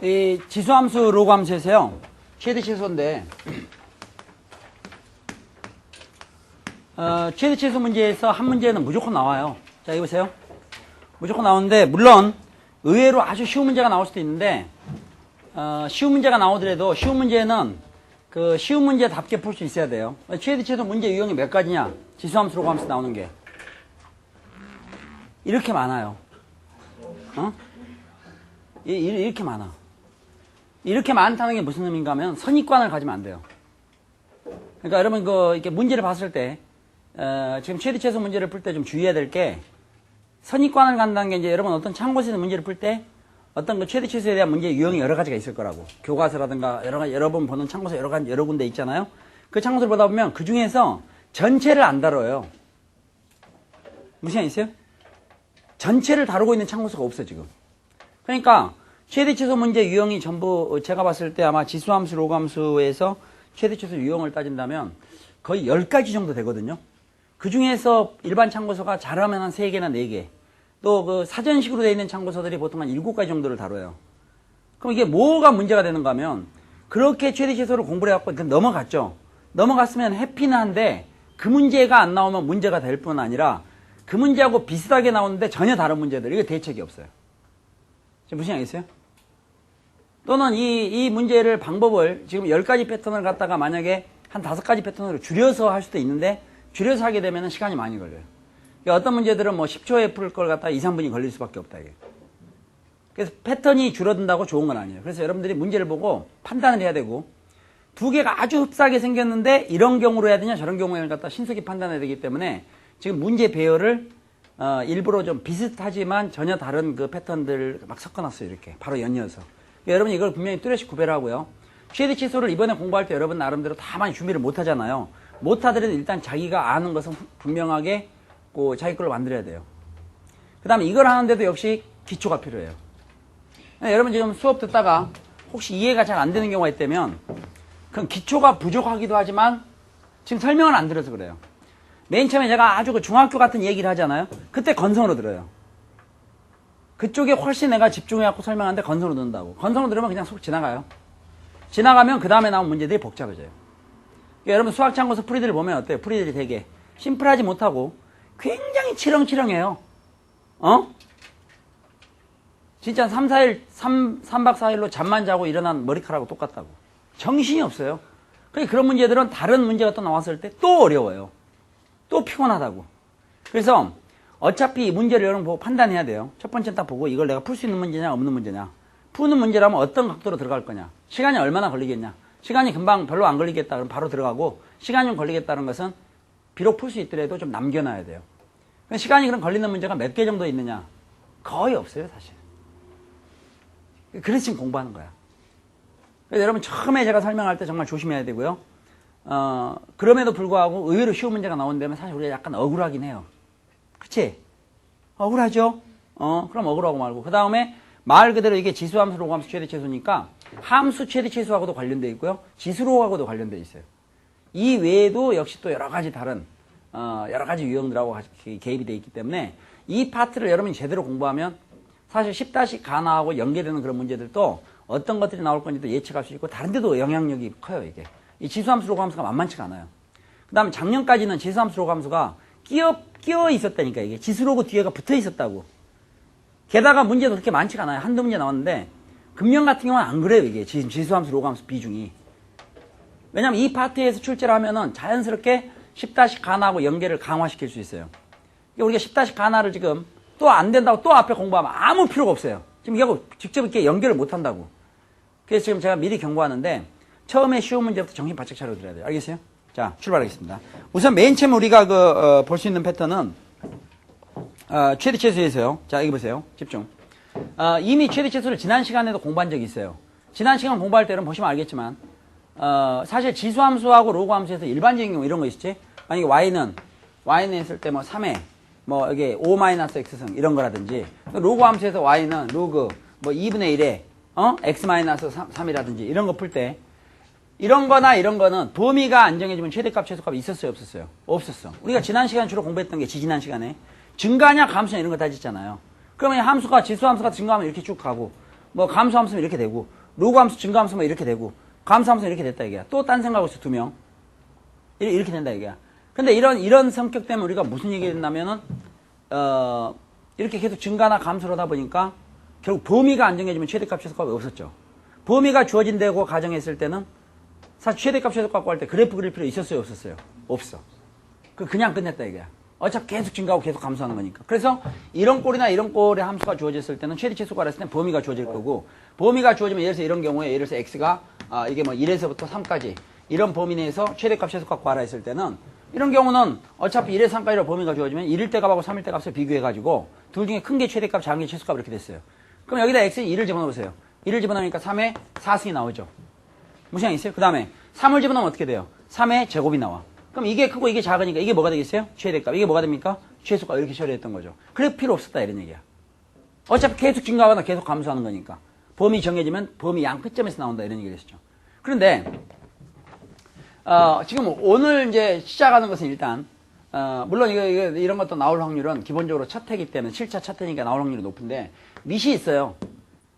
이 지수함수 로그함수에서요, 최대 최소인데, 최대 최소 문제에서 한 문제는 무조건 나와요. 자, 이거 보세요. 무조건 나오는데, 물론, 의외로 아주 쉬운 문제가 나올 수도 있는데, 쉬운 문제가 나오더라도, 쉬운 문제는 그 쉬운 문제답게 풀 수 있어야 돼요. 최대 최소 문제 유형이 몇 가지냐? 지수함수 로그함수 나오는 게. 이렇게 많아요. 이렇게 많아. 이렇게 많다는 게 무슨 의미인가 하면 선입관을 가지면 안 돼요. 그러니까 여러분 이렇게 문제를 봤을 때 지금 최대 최소 문제를 풀 때 좀 주의해야 될 게 선입관을 간다는 게 이제 여러분 어떤 참고서에서 문제를 풀 때 어떤 그 최대 최소에 대한 문제 유형이 여러 가지가 있을 거라고. 교과서라든가 여러 번 보는 참고서 여러 군데 있잖아요. 그 참고서를 보다 보면 그 중에서 전체를 안 다뤄요. 무슨 말 있어요? 전체를 다루고 있는 참고서가 없어 지금. 그러니까 최대 최소 문제 유형이 전부 제가 봤을 때 아마 지수함수 로그함수에서 최대 최소 유형을 따진다면 거의 10가지 정도 되거든요. 그 중에서 일반 참고서가 잘하면 한 3개나 4개, 또 그 사전식으로 되어 있는 참고서들이 보통 한 7가지 정도를 다뤄요. 그럼 이게 뭐가 문제가 되는가 하면 그렇게 최대 최소를 공부를 해갖고 넘어갔죠. 넘어갔으면 해피는 한데 그 문제가 안 나오면 문제가 될 뿐 아니라 그 문제하고 비슷하게 나오는데 전혀 다른 문제들, 이게 대책이 없어요. 지금 무슨 얘기겠어요? 또는 이 문제를 방법을 지금 10가지 패턴을 갖다가 만약에 한 5가지 패턴으로 줄여서 할 수도 있는데 줄여서 하게 되면 시간이 많이 걸려요. 그러니까 어떤 문제들은 뭐 10초에 풀 걸 갖다가 2, 3분이 걸릴 수밖에 없다 이게. 그래서 패턴이 줄어든다고 좋은 건 아니에요. 그래서 여러분들이 문제를 보고 판단을 해야 되고, 두 개가 아주 흡사하게 생겼는데 이런 경우로 해야 되냐 저런 경우를 갖다 신속히 판단해야 되기 때문에 지금 문제 배열을 일부러 좀 비슷하지만 전혀 다른 그 패턴들 막 섞어놨어요. 이렇게 바로 연이어서. 그러니까 여러분 이걸 분명히 뚜렷이 구별을 하고요. 최대 최소를 이번에 공부할 때 여러분 나름대로 다 많이 준비를 못 하잖아요. 못 하더라도 일단 자기가 아는 것은 분명하게 자기 걸로 만들어야 돼요. 그 다음에 이걸 하는데도 역시 기초가 필요해요. 여러분 지금 수업 듣다가 혹시 이해가 잘 안 되는 경우가 있다면 그럼 기초가 부족하기도 하지만 지금 설명을 안 들어서 그래요. 맨 처음에 제가 아주 그 중학교 같은 얘기를 하잖아요. 그때 건성으로 들어요. 그쪽에 훨씬 내가 집중해갖고 설명하는데 건성으로 듣는다고. 건성으로 들으면 그냥 속 지나가요. 지나가면 그 다음에 나온 문제들이 복잡해져요. 그러니까 여러분 수학 참고서 풀이들을 보면 어때요? 풀이들이 되게 심플하지 못하고 굉장히 치렁치렁해요. 진짜 3박 4일로 잠만 자고 일어난 머리카락하고 똑같다고. 정신이 없어요. 그러니까 그런 문제들은 다른 문제가 또 나왔을 때 또 어려워요. 또 피곤하다고. 그래서 어차피 이 문제를 여러분 보고 판단해야 돼요. 첫 번째 딱 보고 이걸 내가 풀 수 있는 문제냐 없는 문제냐. 푸는 문제라면 어떤 각도로 들어갈 거냐. 시간이 얼마나 걸리겠냐. 시간이 금방 별로 안 걸리겠다 그럼 바로 들어가고, 시간이 좀 걸리겠다는 것은 비록 풀 수 있더라도 좀 남겨놔야 돼요. 시간이 그럼 걸리는 문제가 몇 개 정도 있느냐. 거의 없어요 사실. 그래서 지금 공부하는 거야. 그래서 여러분 처음에 제가 설명할 때 정말 조심해야 되고요. 그럼에도 불구하고 의외로 쉬운 문제가 나온다면 사실 우리가 약간 억울하긴 해요. 그치? 억울하죠? 그럼 억울하고 말고. 그 다음에 말 그대로 이게 지수함수, 로그함수, 최대 최소니까 함수 최대 최소하고도 관련되어 있고요. 지수로하고도 관련되어 있어요. 이 외에도 역시 또 여러 가지 다른, 여러 가지 유형들하고 개입이 되어 있기 때문에 이 파트를 여러분이 제대로 공부하면 사실 10다시 가나하고 연계되는 그런 문제들도 어떤 것들이 나올 건지도 예측할 수 있고 다른 데도 영향력이 커요, 이게. 이 지수함수, 로그함수가 만만치가 않아요. 그 다음에 작년까지는 지수함수, 로그함수가 끼어 있었다니까, 이게. 지수로그 뒤에가 붙어 있었다고. 게다가 문제도 그렇게 많지가 않아요. 한두 문제 나왔는데, 금년 같은 경우는 안 그래요, 이게. 지금 지수함수, 로그함수 비중이. 왜냐면 이 파트에서 출제를 하면은 자연스럽게 10다시 가나하고 연계를 강화시킬 수 있어요. 우리가 10다시 가나를 지금 또 안 된다고 또 앞에 공부하면 아무 필요가 없어요. 지금 이거 직접 이렇게 연결을 못 한다고. 그래서 지금 제가 미리 경고하는데, 처음에 쉬운 문제부터 정신 바짝 차려 들어야 돼요. 알겠어요? 자, 출발하겠습니다. 우선 맨 처음 우리가 볼 수 있는 패턴은, 최대 최소에서요. 자, 여기 보세요. 집중. 이미 최대 최소를 지난 시간에도 공부한 적이 있어요. 지난 시간 공부할 때는 보시면 알겠지만, 사실 지수함수하고 로그함수에서 일반적인 경우 이런 거 있었지? 만약에 y는 했을 때 뭐 3회, 뭐 여기 5-x승 이런 거라든지, 로그함수에서 y는 로그, 뭐 2분의 1에, x-3이라든지 이런 거 풀 때, 이런 거나 이런 거는 범위가 안정해지면 최대값, 최소값이 있었어요, 없었어요? 없었어. 우리가 지난 시간 주로 공부했던 게 지난 시간에 증가냐, 감소냐 이런 거 따졌잖아요. 그러면 함수가, 지수함수가 증가하면 이렇게 쭉 가고, 뭐 감소함수면 이렇게 되고, 로그 함수, 증가함수면 이렇게 되고, 감소함수면 이렇게 됐다 이게야. 또 딴 생각하고 있어, 2명. 이렇게 된다 이게야. 근데 이런 성격 때문에 우리가 무슨 얘기 했냐면은, 이렇게 계속 증가나 감소를 하다 보니까 결국 범위가 안 정해지면 최대값, 최소값이 없었죠. 범위가 주어진다고 가정했을 때는 사실 최대값, 최소값 구할 때 그래프 그릴 필요 있었어요, 없었어요? 없어. 그냥 끝냈다 이게야. 어차피 계속 증가하고 계속 감소하는 거니까. 그래서 이런 꼴이나 이런 꼴의 함수가 주어졌을 때는 최대 최소 구하랬을 때는 범위가 주어질 거고, 범위가 주어지면 예를 들어서 이런 경우에 예를 들어서 x가 이게 뭐 1에서부터 3까지 이런 범위 내에서 최대값, 최소값 구하라 했을 때는 이런 경우는 어차피 1에서 3까지로 범위가 주어지면 1일 때 값하고 3일 때 값을 비교해가지고 둘 중에 큰 게 최대값, 작은 게 최소값 이렇게 됐어요. 그럼 여기다 x에 1을 집어넣으세요. 1을 집어넣으니까 3에 4승이 나오죠. 무시한 있어요? 그 다음에 3을 집어넣으면 어떻게 돼요? 3의 제곱이 나와. 그럼 이게 크고 이게 작으니까 이게 뭐가 되겠어요? 최대값. 이게 뭐가 됩니까? 최소값. 이렇게 처리했던 거죠. 그래 필요 없었다 이런 얘기야. 어차피 계속 증가하거나 계속 감소하는 거니까. 범위 정해지면 범위 양 끝점에서 나온다 이런 얘기를 했었죠. 그런데 지금 오늘 이제 시작하는 것은 일단 물론 이런 것도 나올 확률은 기본적으로 첫 해기 때문에 7차 첫 해니까 나올 확률이 높은데 밑이 있어요.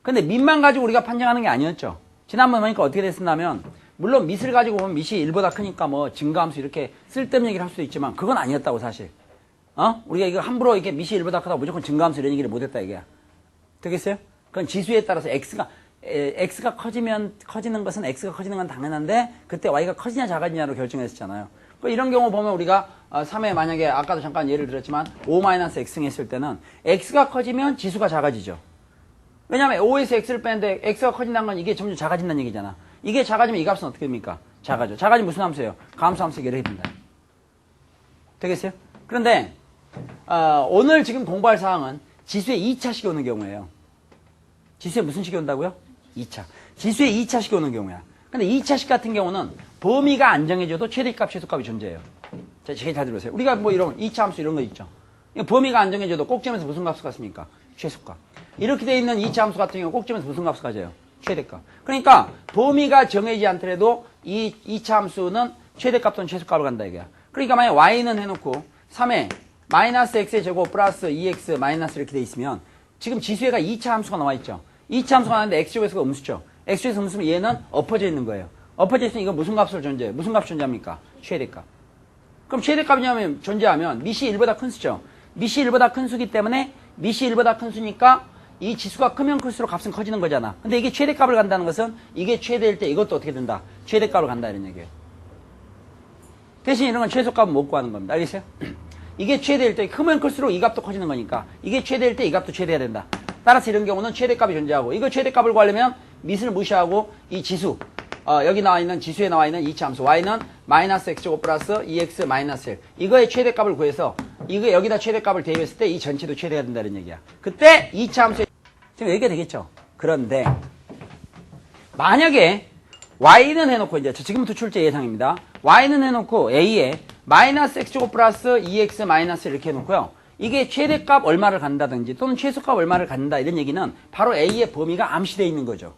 근데 밑만 가지고 우리가 판정하는 게 아니었죠. 지난번 보니까 어떻게 됐었냐면 물론 밑을 가지고 보면 밑이 1보다 크니까 뭐 증가함수 이렇게 쓸데없는 얘기를 할 수도 있지만 그건 아니었다고 사실. 우리가 이거 함부로 이렇게 밑이 1보다 크다고 무조건 증가함수 이런 얘기를 못했다 이게야. 되겠어요? 그건 지수에 따라서 x가 커지는 것은 x가 커지는 건 당연한데 그때 y가 커지냐 작아지냐로 결정했었잖아요. 이런 경우 보면 우리가 3회 만약에 아까도 잠깐 예를 들었지만 5-x 했을 때는 x가 커지면 지수가 작아지죠. 왜냐하면 5에서 x를 빼는데 x가 커진다는 건 이게 점점 작아진다는 얘기잖아. 이게 작아지면 이 값은 어떻게 됩니까? 작아져. 작아지면 무슨 함수예요? 감소함수 이렇게 된다. 되겠어요? 그런데 오늘 지금 공부할 사항은 지수의 2차식이 오는 경우예요. 지수에 무슨 식이 온다고요? 2차. 지수에 2차식이 오는 경우야. 근데 2차식 같은 경우는 범위가 안 정해져도 최대값, 최소값이 존재해요. 자, 제일 잘 들으세요. 우리가 뭐 이런 2차 함수 이런 거 있죠. 범위가 안 정해져도 꼭지점에서 무슨 값을 갖습니까? 최소값. 이렇게 돼 있는 2차 함수 같은 경우 꼭지점에서 무슨 값을 가져요? 최대값. 그러니까 범위가 정해지지 않더라도 이 2차 함수는 최대값 또는 최소값을 간다 이거야. 그러니까 만약 y는 해놓고 3에 마이너스 x의 제곱 플러스 2x 마이너스 이렇게 돼 있으면 지금 지수에가 2차 함수가 나와 있죠. 2차 함수가 나왔는데 x제곱에서가 음수죠. x제곱에서 음수면 얘는 엎어져 있는 거예요. 엎어져 있으면 이거 무슨 값을 존재해요? 무슨 값 존재합니까? 최대값. 그럼 최대값이냐면 존재하면 밑이 1보다 큰 수죠. 밑이 1보다 큰 수기 때문에 밑이 1보다 큰 수니까 이 지수가 크면 클수록 값은 커지는 거잖아. 근데 이게 최대값을 간다는 것은 이게 최대일 때 이것도 어떻게 된다? 최대값을 간다 이런 얘기예요. 대신 이런 건 최소값은 못 구하는 겁니다. 알겠어요? 이게 최대일 때 크면 클수록 이 값도 커지는 거니까 이게 최대일 때 이 값도 최대해야 된다. 따라서 이런 경우는 최대값이 존재하고 이거 최대값을 구하려면 밑을 무시하고 이 지수 여기 나와 있는 지수에 나와 있는 2차 함수 y는 마이너스 x제곱 플러스 2x 마이너스 1 이거의 최대값을 구해서 이거 여기다 최대값을 대입했을 때 이 전체도 최대해야 된다는 얘기야. 그때 2차 함수에 지금 여기가 되겠죠. 그런데 만약에 y는 해놓고 이제 지금부터 출제 예상입니다. y는 해놓고 a에 마이너스 x제곱 플러스 2x 마이너스 이렇게 해놓고요. 이게 최대값 얼마를 간다든지 또는 최소값 얼마를 간다 이런 얘기는 바로 a의 범위가 암시되어 있는 거죠.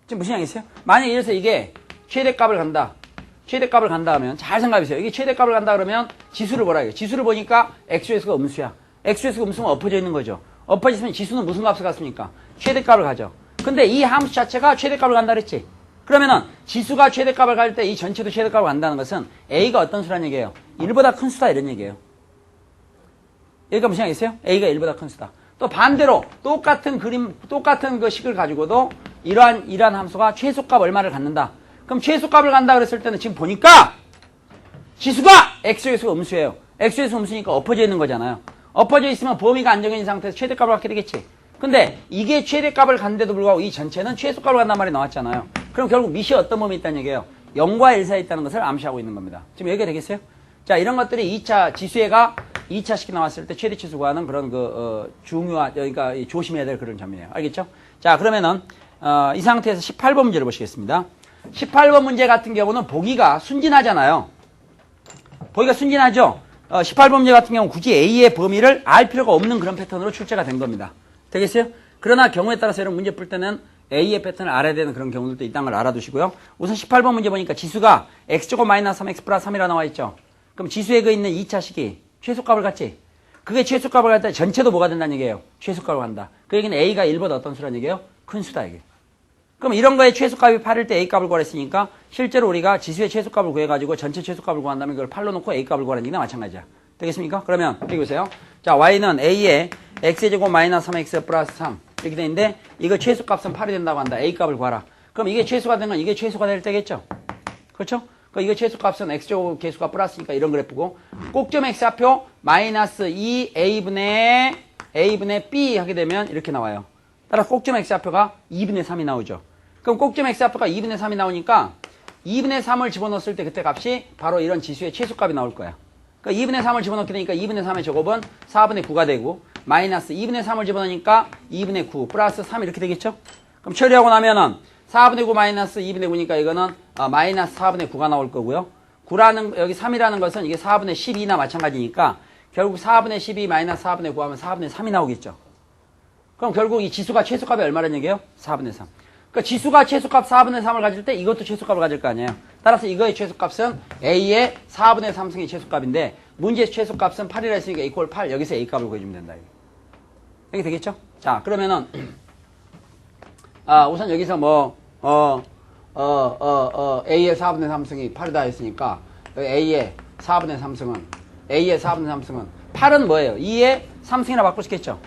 지금 무슨 얘기겠어요? 만약에 이래서 이게 최대값을 간다. 최대값을 간다 하면 잘 생각해보세요. 이게 최대값을 간다 그러면 지수를 보라 해요. 지수를 보니까 x좌수가 음수야. x좌수가 음수면 엎어져 있는 거죠. 엎어져 있으면 지수는 무슨 값을 갖습니까? 최대값을 가죠. 근데 이 함수 자체가 최대값을 간다 그랬지. 그러면은 지수가 최대값을 갈 때 이 전체도 최대값을 간다는 것은 a가 어떤 수란 얘기예요? 1보다 큰 수다 이런 얘기예요. 여기가 무슨 얘기겠어요? a가 1보다 큰 수다. 또 반대로 똑같은 그림, 똑같은 그 식을 가지고도 이러한 함수가 최소값 얼마를 갖는다. 그럼 최소값을 간다 그랬을 때는 지금 보니까 지수가 x좌수가 음수예요. x좌수 음수니까 엎어져 있는 거잖아요. 엎어져 있으면 범위가 안정해진 상태에서 최대값을 갖게 되겠지. 근데 이게 최대값을 갔는데도 불구하고 이 전체는 최소값을 간단 말이 나왔잖아요. 그럼 결국 밑이 어떤 범위 있다는 얘기예요? 0과 1 사이에 있다는 것을 암시하고 있는 겁니다. 지금 여기가 되겠어요? 자, 이런 것들이 2차 지수애가 2차식이 나왔을 때 최대치수 구하는 그런 중요한, 그러니까 조심해야 될 그런 점이에요. 알겠죠? 자, 그러면은 이 상태에서 18번 문제를 보시겠습니다. 18번 문제 같은 경우는 보기가 순진하잖아요. 보기가 순진하죠? 18번 문제 같은 경우는 굳이 A의 범위를 알 필요가 없는 그런 패턴으로 출제가 된 겁니다. 되겠어요? 그러나 경우에 따라서 여러분 문제 풀 때는 A의 패턴을 알아야 되는 그런 경우들도 있다는 걸 알아두시고요. 우선 18번 문제 보니까 지수가 x제곱 마이너스 3x 플러스 3이라 나와 있죠. 그럼 지수에 그 있는 2차식이 최소값을 갖지. 그게 최소값을 갈 때 전체도 뭐가 된다는 얘기예요? 최소값을 간다. 그 얘기는 A가 1보다 어떤 수라는 얘기예요? 큰 수다, 이게. 그럼 이런 거에 최소값이 8일 때 A값을 구하랬으니까 실제로 우리가 지수의 최소값을 구해가지고 전체 최소값을 구한다면 이걸 8로 놓고 A값을 구하는 얘기나 마찬가지야. 되겠습니까? 그러면 여기 보세요. 자, Y는 A에 X제곱 마이너스 3X 플러스 3 이렇게 돼 있는데 이거 최소값은 8이 된다고 한다. A값을 구하라. 그럼 이게 최소가 된 건 이게 최소가 될 때겠죠? 그렇죠? 이거 최소값은 X제곱 개수가 플러스니까 이런 그래프고 꼭점 X좌표 마이너스 2A분의 B 하게 되면 이렇게 나와요. 따라서 꼭점 X좌표가 2분의 3이 나오죠. 그럼 꼭점 X좌표가 2분의 3이 나오니까 2분의 3을 집어넣었을 때 그때 값이 바로 이런 지수의 최소값이 나올 거야. 그러니까 2분의 3을 집어넣게 되니까 2분의 3의 제곱은 4분의 9가 되고 마이너스 2분의 3을 집어넣으니까 2분의 9 플러스 3 이렇게 되겠죠? 그럼 처리하고 나면은 4분의 9 마이너스 2분의 9니까 이거는 마이너스 4분의 9가 나올 거고요. 9라는 여기 3이라는 것은 이게 4분의 12나 마찬가지니까 결국 4분의 12 마이너스 4분의 9 하면 4분의 3이 나오겠죠. 그럼 결국 이 지수가 최소값이 얼마라는 얘기예요? 4분의 3. 그러니까 지수가 최소값 4분의 3을 가질 때 이것도 최소값을 가질 거 아니에요. 따라서 이거의 최소값은 A의 4분의 3승의 최소값인데 문제의 최소값은 8이라 했으니까 이퀄 8 여기서 A값을 구해주면 된다. 이게 되겠죠? 자, 그러면은 우선 여기서 A의 4분의 3승이 8이다 했으니까 A의 4분의 3승은 8은 뭐예요? 2의 3승이라 바꿀 수 있겠죠?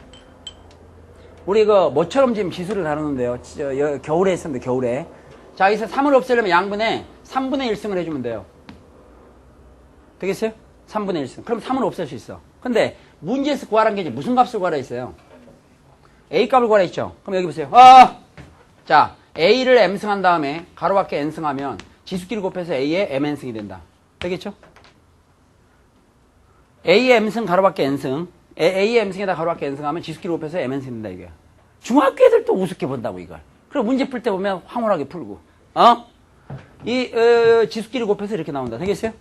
우리 뭐처럼 지금 지수를 다루는데요. 겨울에 했었는데, 겨울에. 자, 여기서 3을 없애려면 양분에 3분의 1승을 해주면 돼요. 되겠어요? 3분의 1승. 그럼 3을 없앨 수 있어. 근데 문제에서 구하라는 게 이제 무슨 값을 구하라 했어요? A값을 구하라 했죠? 그럼 여기 보세요. 자, A를 M승 한 다음에 가로밖에 N승 하면 지수끼리 곱해서 A의 MN승이 된다. 되겠죠? A의 M승 가로밖에 N승. A의 M승에다 가로밖에 N승 하면 지수끼리 곱해서 MN승이 된다, 이게. 중학교 애들도 우습게 본다고, 이걸. 그리고 문제 풀 때 보면 황홀하게 풀고. 지수끼리 곱해서 이렇게 나온다. 되겠어요?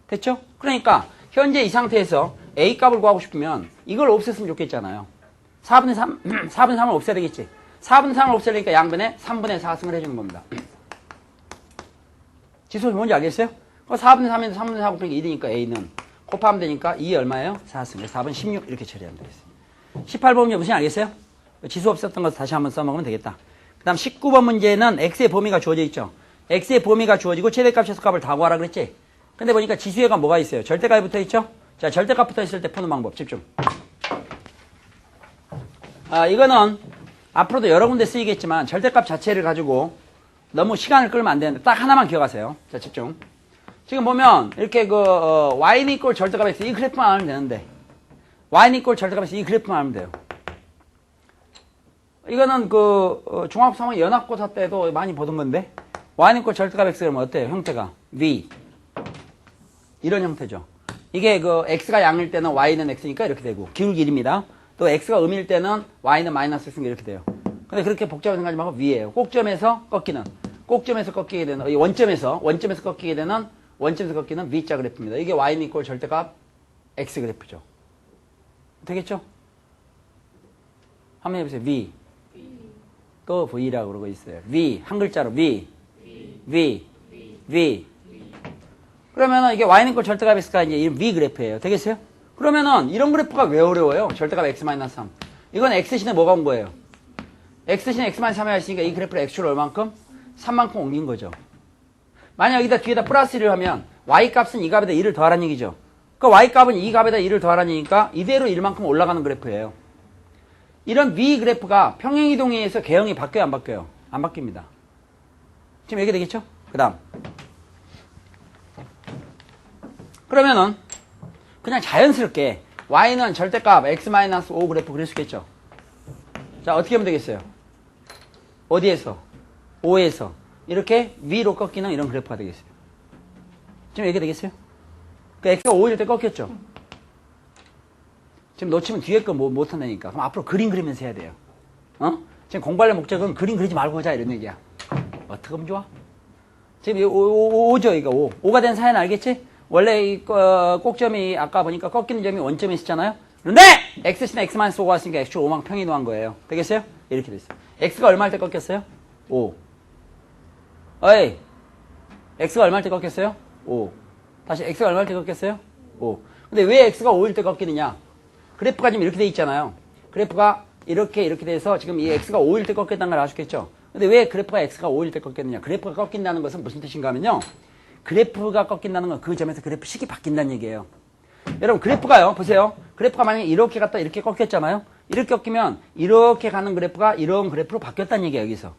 됐죠? 그러니까, 현재 이 상태에서 A값을 구하고 싶으면 이걸 없앴으면 좋겠잖아요. 4분의 3을 없애야 되겠지. 4분의 3을 없애려니까 양변에 3분의 4승을 해주는 겁니다. 지수가 뭔지 알겠어요? 4분의 3인데 3분의 4 곱하기 1이니까 A는 곱하면 되니까 2 얼마예요? 4승. 4분 16 이렇게 처리하면 되겠어요. 18번 문제 무슨 알겠어요? 지수 없었던 거 다시 한번 써먹으면 되겠다. 그 다음 19번 문제는 X의 범위가 주어져 있죠. X의 범위가 주어지고 최대값, 최소값을 다 구하라 그랬지? 근데 보니까 지수에가 뭐가 있어요? 절대값이 붙어 있죠? 자, 절대값 붙어 있을 때 푸는 방법 집중. 이거는 앞으로도 여러 군데 쓰이겠지만 절대값 자체를 가지고 너무 시간을 끌면 안 되는데 딱 하나만 기억하세요. 자, 집중. 지금 보면 이렇게 y는 이꼴 절대값 x 이 그래프만 알면 되는데 y는 이꼴 절대값 x 이 그래프만 알면 돼요. 이거는 중학교 3학년 연합고사 때도 많이 보던 건데 y는 이꼴 절대값 x 그러면 어때요? 형태가 v 이런 형태죠. 이게 x가 양일 때는 y는 x니까 이렇게 되고 기울기 1입니다. 또 x가 음일 때는 y는 마이너스 x니까 이렇게 돼요. 근데 그렇게 복잡하게 생각하지 말고 위에요. 꼭점에서 꺾이게 되는 원점에서 꺾이게 되는 원점에서 꺾이는 V자 그래프입니다. 이게 Y는 이꼴 절대값 X 그래프죠. 되겠죠? 한번 해보세요. V. 또 V라고 그러고 있어요. V. 한 글자로 V. 그러면은 이게 Y는 이꼴 절대값 X가 이제 이 V 그래프예요. 되겠어요? 그러면은 이런 그래프가 왜 어려워요? 절대값 X-3. 이건 X신에 뭐가 온 거예요? X신에 X-3이 했으니까 이 그래프를 X로 얼만큼? 3만큼 옮긴 거죠. 만약 여기다 뒤에다 플러스 1을 하면 Y값은 이 값에다 1을 더하라는 얘기죠. 그 Y값은 이 값에다 1을 더하라는 얘기니까 이대로 1만큼 올라가는 그래프예요. 이런 V 그래프가 평행이동에 의해서 개형이 바뀌어요, 안 바뀌어요? 안 바뀝니다. 지금 얘기 되겠죠? 그 다음. 그러면은 그냥 자연스럽게 Y는 절대값 X-5 그래프 그릴 수 있겠죠? 자, 어떻게 하면 되겠어요? 어디에서? 5에서 이렇게 위로 꺾이는 이런 그래프가 되겠어요. 지금 얘기 되겠어요? 그 X가 5일 때 꺾였죠? 지금 놓치면 뒤에 거 못한다니까. 그럼 앞으로 그림 그리면서 해야 돼요. 지금 공부할 목적은 그림 그리지 말고 하자 이런 얘기야. 어떻게 하면 좋아? 지금 5죠 이거 5. 5가 된 사연 알겠지? 원래 이 꼭점이 아까 보니까 꺾이는 점이 원점에 있었잖아요? 그런데 X신에 X-5가 왔으니까 X축 5만 평이동한 거예요. 되겠어요? 이렇게 됐어요. X가 얼마일 때 꺾였어요? 5. 어이, X가 얼마일 때 꺾였어요? 5. 다시 X가 얼마일 때 꺾였어요? 5. 근데 왜 X가 5일 때 꺾이느냐? 그래프가 지금 이렇게 돼 있잖아요. 그래프가 이렇게 돼서 지금 이 x가 5일 때 꺾였다는 걸 아시겠죠? 근데 왜 그래프가 x가 5일 때 꺾였느냐? 그래프가 꺾인다는 것은 무슨 뜻인가 하면요. 그래프가 꺾인다는 건 그 점에서 그래프 식이 바뀐다는 얘기예요. 여러분 그래프가요. 보세요. 그래프가 만약에 이렇게 갔다 이렇게 꺾였잖아요. 이렇게 꺾이면 이렇게 가는 그래프가 이런 그래프로 바뀌었다는 얘기예요. 여기서.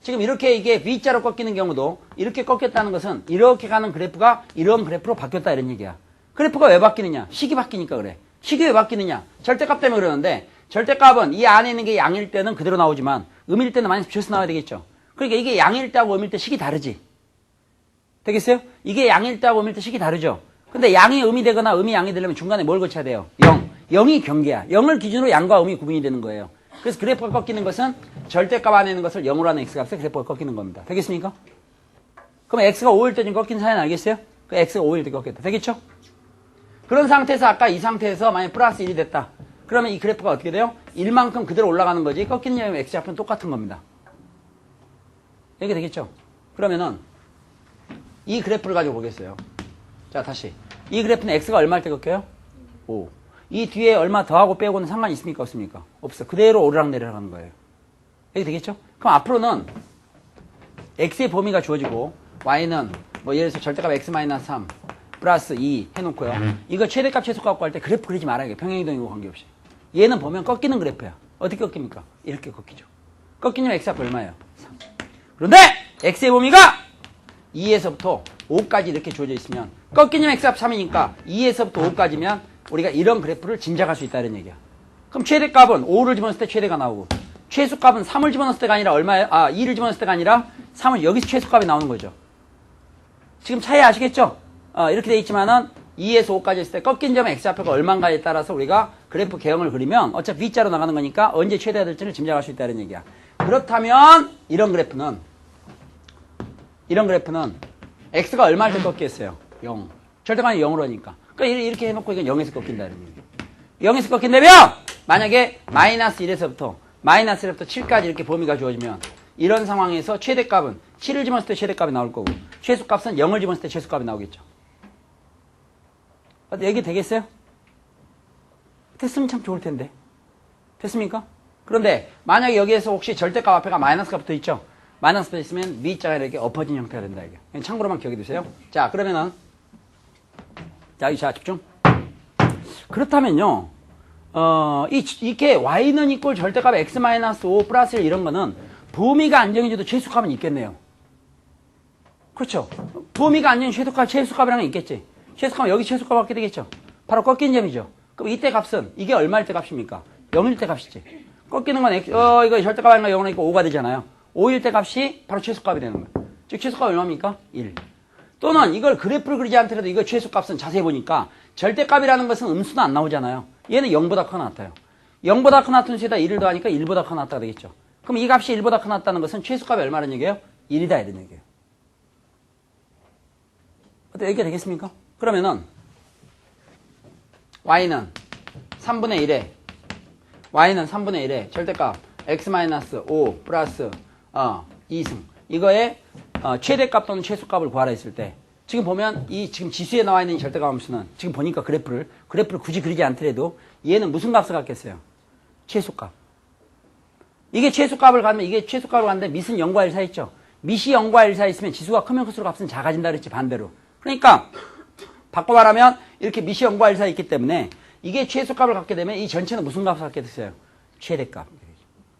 지금 이렇게 이게 V자로 꺾이는 경우도 이렇게 꺾였다는 것은 이렇게 가는 그래프가 이런 그래프로 바뀌었다 이런 얘기야. 그래프가 왜 바뀌느냐? 식이 바뀌니까 그래. 식이 왜 바뀌느냐? 절대값 때문에 그러는데 절대값은 이 안에 있는 게 양일 때는 그대로 나오지만 음일 때는 마이너스 플러스 나와야 되겠죠. 그러니까 이게 양일 때하고 음일 때 식이 다르지. 되겠어요? 이게 양일 때하고 음일 때 식이 다르죠. 근데 양이 음이 되거나 음이 양이 되려면 중간에 뭘 거쳐야 돼요? 0. 0이 경계야. 0을 기준으로 양과 음이 구분이 되는 거예요. 그래서 그래프가 꺾이는 것은 절대값 안에 있는 것을 0으로 하는 x값에 그래프가 꺾이는 겁니다. 되겠습니까? 그럼 x가 5일 때 좀 꺾인 사인 알겠어요? 그 x가 5일 때 꺾였다. 되겠죠? 그런 상태에서 아까 이 상태에서 만약 플러스 1이 됐다. 그러면 이 그래프가 어떻게 돼요? 1만큼 그대로 올라가는 거지 꺾이는 점이면 x좌표는 똑같은 겁니다. 이렇게 되겠죠? 그러면은 이 그래프를 가지고 보겠어요. 자 다시 이 그래프는 x가 얼마일 때 꺾여요? 5. 이 뒤에 얼마 더하고 빼고는 상관이 있습니까? 없습니까? 없어. 그대로 오르락내리락 하는 거예요. 이렇게 되겠죠? 그럼 앞으로는 x의 범위가 주어지고 y는 뭐 예를 들어서 절대값 x-3 플러스 2 해놓고요. 이거 최대값 최소값 구할 때 그래프 그리지 말아야 돼. 평행이동이고 관계없이. 얘는 보면 꺾이는 그래프야. 어떻게 꺾입니까? 이렇게 꺾이죠. 꺾이면 x값 얼마예요? 3. 그런데 x의 범위가 2에서부터 5까지 이렇게 주어져 있으면 꺾이면 x값 3이니까 2에서부터 5까지면 우리가 이런 그래프를 짐작할 수 있다는 얘기야. 그럼 최대값은 5를 집어넣었을 때 최대가 나오고 최소값은 3을 집어넣었을 때가 아니라 얼마예요? 2를 집어넣었을 때가 아니라 3을 여기서 최소값이 나오는 거죠. 지금 차이 아시겠죠? 이렇게 돼 있지만은 2에서 5까지 했을 때 꺾인 점의 x좌표가 얼마인가에 따라서 우리가 그래프 개형을 그리면 어차피 V자로 나가는 거니까 언제 최대가 될지를 짐작할 수 있다는 얘기야. 그렇다면 이런 그래프는 x가 얼마일 때 꺾였어요? 0. 절대값이 0으로 하니까. 그러니까 이렇게 해놓고 이건 0에서 꺾인다는 얘기예요. 0에서 꺾인다면 만약에 마이너스 1에서부터 7까지 이렇게 범위가 주어지면 이런 상황에서 최대값은 7을 집어넣었을 때 최대값이 나올 거고 최소값은 0을 집어넣었을 때 최소값이 나오겠죠. 얘기 되겠어요? 됐으면 참 좋을 텐데. 됐습니까? 그런데 만약에 여기에서 혹시 절대값 앞에가 마이너스가 붙어 있죠? 마이너스가 있으면 V자가 이렇게 엎어진 형태가 된다 이게. 참고로만 기억해 두세요. 자, 그러면은 자, 집중. 그렇다면요. 이렇게 y는 이꼴 절대값 x-5 플러스 1 이런 거는 범위가 안 정해져도 최소값은 있겠네요. 그렇죠? 범위가 안 정해진 최소값이라는 게 있겠지. 최소값은 여기 최소값 갖게 되겠죠. 바로 꺾인 점이죠. 그럼 이때 값은 이게 얼마일 때 값입니까? 0일 때 값이지. 꺾이는 건 이거 절대값 아닌가 0이니까 5가 되잖아요. 5일 때 값이 바로 최소값이 되는 거예요. 즉 최소값 얼마입니까? 1. 또는 이걸 그래프를 그리지 않더라도 이거 최소값은 자세히 보니까 절대값이라는 것은 음수는 안 나오잖아요. 얘는 0보다 커 나타요. 0보다 커 나타는 수에다 1을 더하니까 1보다 커 나타가 되겠죠. 그럼 이 값이 1보다 커 나타는 것은 최소값이 얼마라는 얘기예요? 1이다 이런 얘기예요. 어때 얘기가 되겠습니까? 그러면은 y는 3분의 1에 절대값 x-5 플러스 2승 이거에 최대값 또는 최소값을 구하라 했을 때 지금 보면 이 지금 지수에 나와 있는 이 절대값 함수는 지금 보니까 그래프를 굳이 그리지 않더라도 얘는 무슨 값을 갖겠어요? 최소값. 이게 최소값을 갖면 이게 최소값을 갖는데 밑은 0과 1 사이 있죠. 밑이 0과 1 사이 있으면 지수가 크면 클수록 값은 작아진다 그랬지 반대로. 그러니까 바꿔 말하면 이렇게 밑이 0과 1 사이 있기 때문에 이게 최소값을 갖게 되면 이 전체는 무슨 값을 갖게 됐어요? 최대값.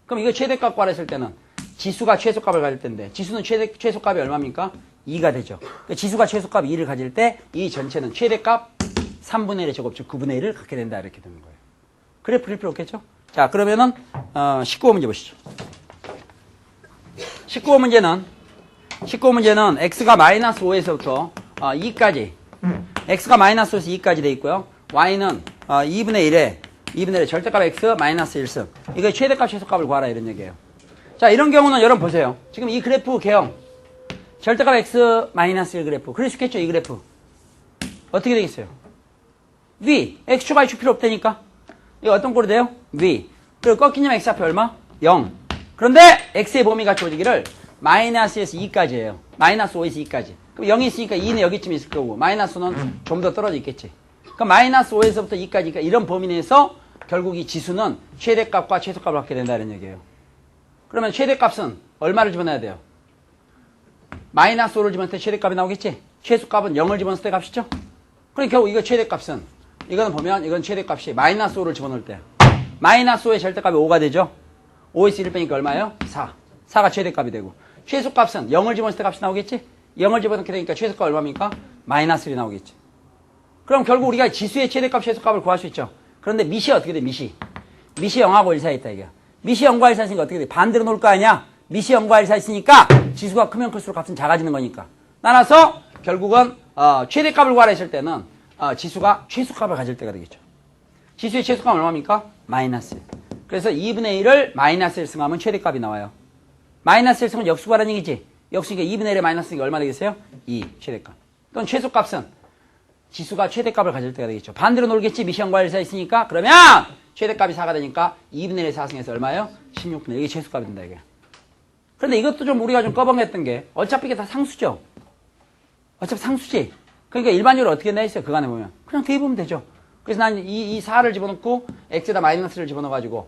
그럼 이거 최대값 구하랬을 때는 지수가 최소값을 가질 텐데 지수는 최소값이 얼마입니까? 2가 되죠. 그러니까 지수가 최소값 2를 가질 때 이 전체는 최대값 3분의 1의 제곱 즉 9분의 1을 갖게 된다 이렇게 되는 거예요. 그래프 그릴 필요 없겠죠? 자 그러면은 19호 문제 보시죠. 19호 문제는 x가 마이너스 5에서부터 2까지 x가 마이너스 5에서 2까지 돼 있고요. y는 2분의 1에 절대값 x 마이너스 1승 이거 최대값 최소값을 구하라 이런 얘기예요. 자 이런 경우는 여러분 보세요. 지금 이 그래프 개형 절대값 x 마이너스 1 그래프 그릴 수 있겠죠? 이 그래프 어떻게 되겠어요? v x축 y축 필요 없다니까 이거 어떤 꼴이 돼요? v 그리고 꺾인 점 x좌표 얼마? 0 그런데 x의 범위가 주어지기를 마이너스에서 2까지예요. 마이너스 5에서 2까지 그럼 0이 있으니까 2는 여기쯤 있을 거고 마이너스는 좀 더 떨어져 있겠지. 그럼 마이너스 5에서부터 2까지 그러니까 이런 범위 내에서 결국 이 지수는 최대값과 최소값을 갖게 된다는 얘기예요. 그러면 최대값은 얼마를 집어넣어야 돼요? 마이너스 5를 집어넣을 때 최대값이 나오겠지? 최소값은 0을 집어넣을 때 값이죠? 그러니까 결국 이거 최대값은, 이거는 보면 이건 최대값이 마이너스 5를 집어넣을 때 마이너스 5의 절대값이 5가 되죠? 5에서 1을 빼니까 얼마예요? 4. 4가 최대값이 되고, 최소값은 0을 집어넣을 때 값이 나오겠지? 0을 집어넣게 되니까 최소값 얼마입니까? 마이너스 1이 나오겠지. 그럼 결국 우리가 지수의 최대값, 최소값을 구할 수 있죠. 그런데 미시 어떻게 돼? 미시 0하고 1 사이에 있다 이게. 미시 0과 1 사이에 있으니까 어떻게 돼? 반대로 놓을 거 아니야? 미시 0과 1 사이에 있으니까 지수가 크면 클수록 값은 작아지는 거니까. 따라서 결국은 최대값을 구하라 했을 때는 지수가 최소값을 가질 때가 되겠죠. 지수의 최소값은 얼마입니까? 마이너스 1. 그래서 2분의 1을 마이너스 1 승하면 최대값이 나와요. 마이너스 1 승은 역수가라는 얘기지. 역수니까 2분의 1의 마이너스니까 얼마 되겠어요? 2 최대값. 또는 최소값은 지수가 최대값을 가질 때가 되겠죠. 반대로 놀겠지. 미시 0과 1 사이에 있으니까. 그러면 최대값이 4가 되니까 2분의 1의 4승에서 얼마예요? 16분의 1. 이게 최소값이 된다 이게. 그런데 이것도 좀 우리가 좀 꺼벙했던 게 어차피 이게 다 상수죠. 어차피 상수지. 그러니까 일반적으로 어떻게 내 있어요? 그간에 보면 그냥 대입하면 되죠. 그래서 난 이 4를 집어넣고 x에다 마이너스를 집어넣어가지고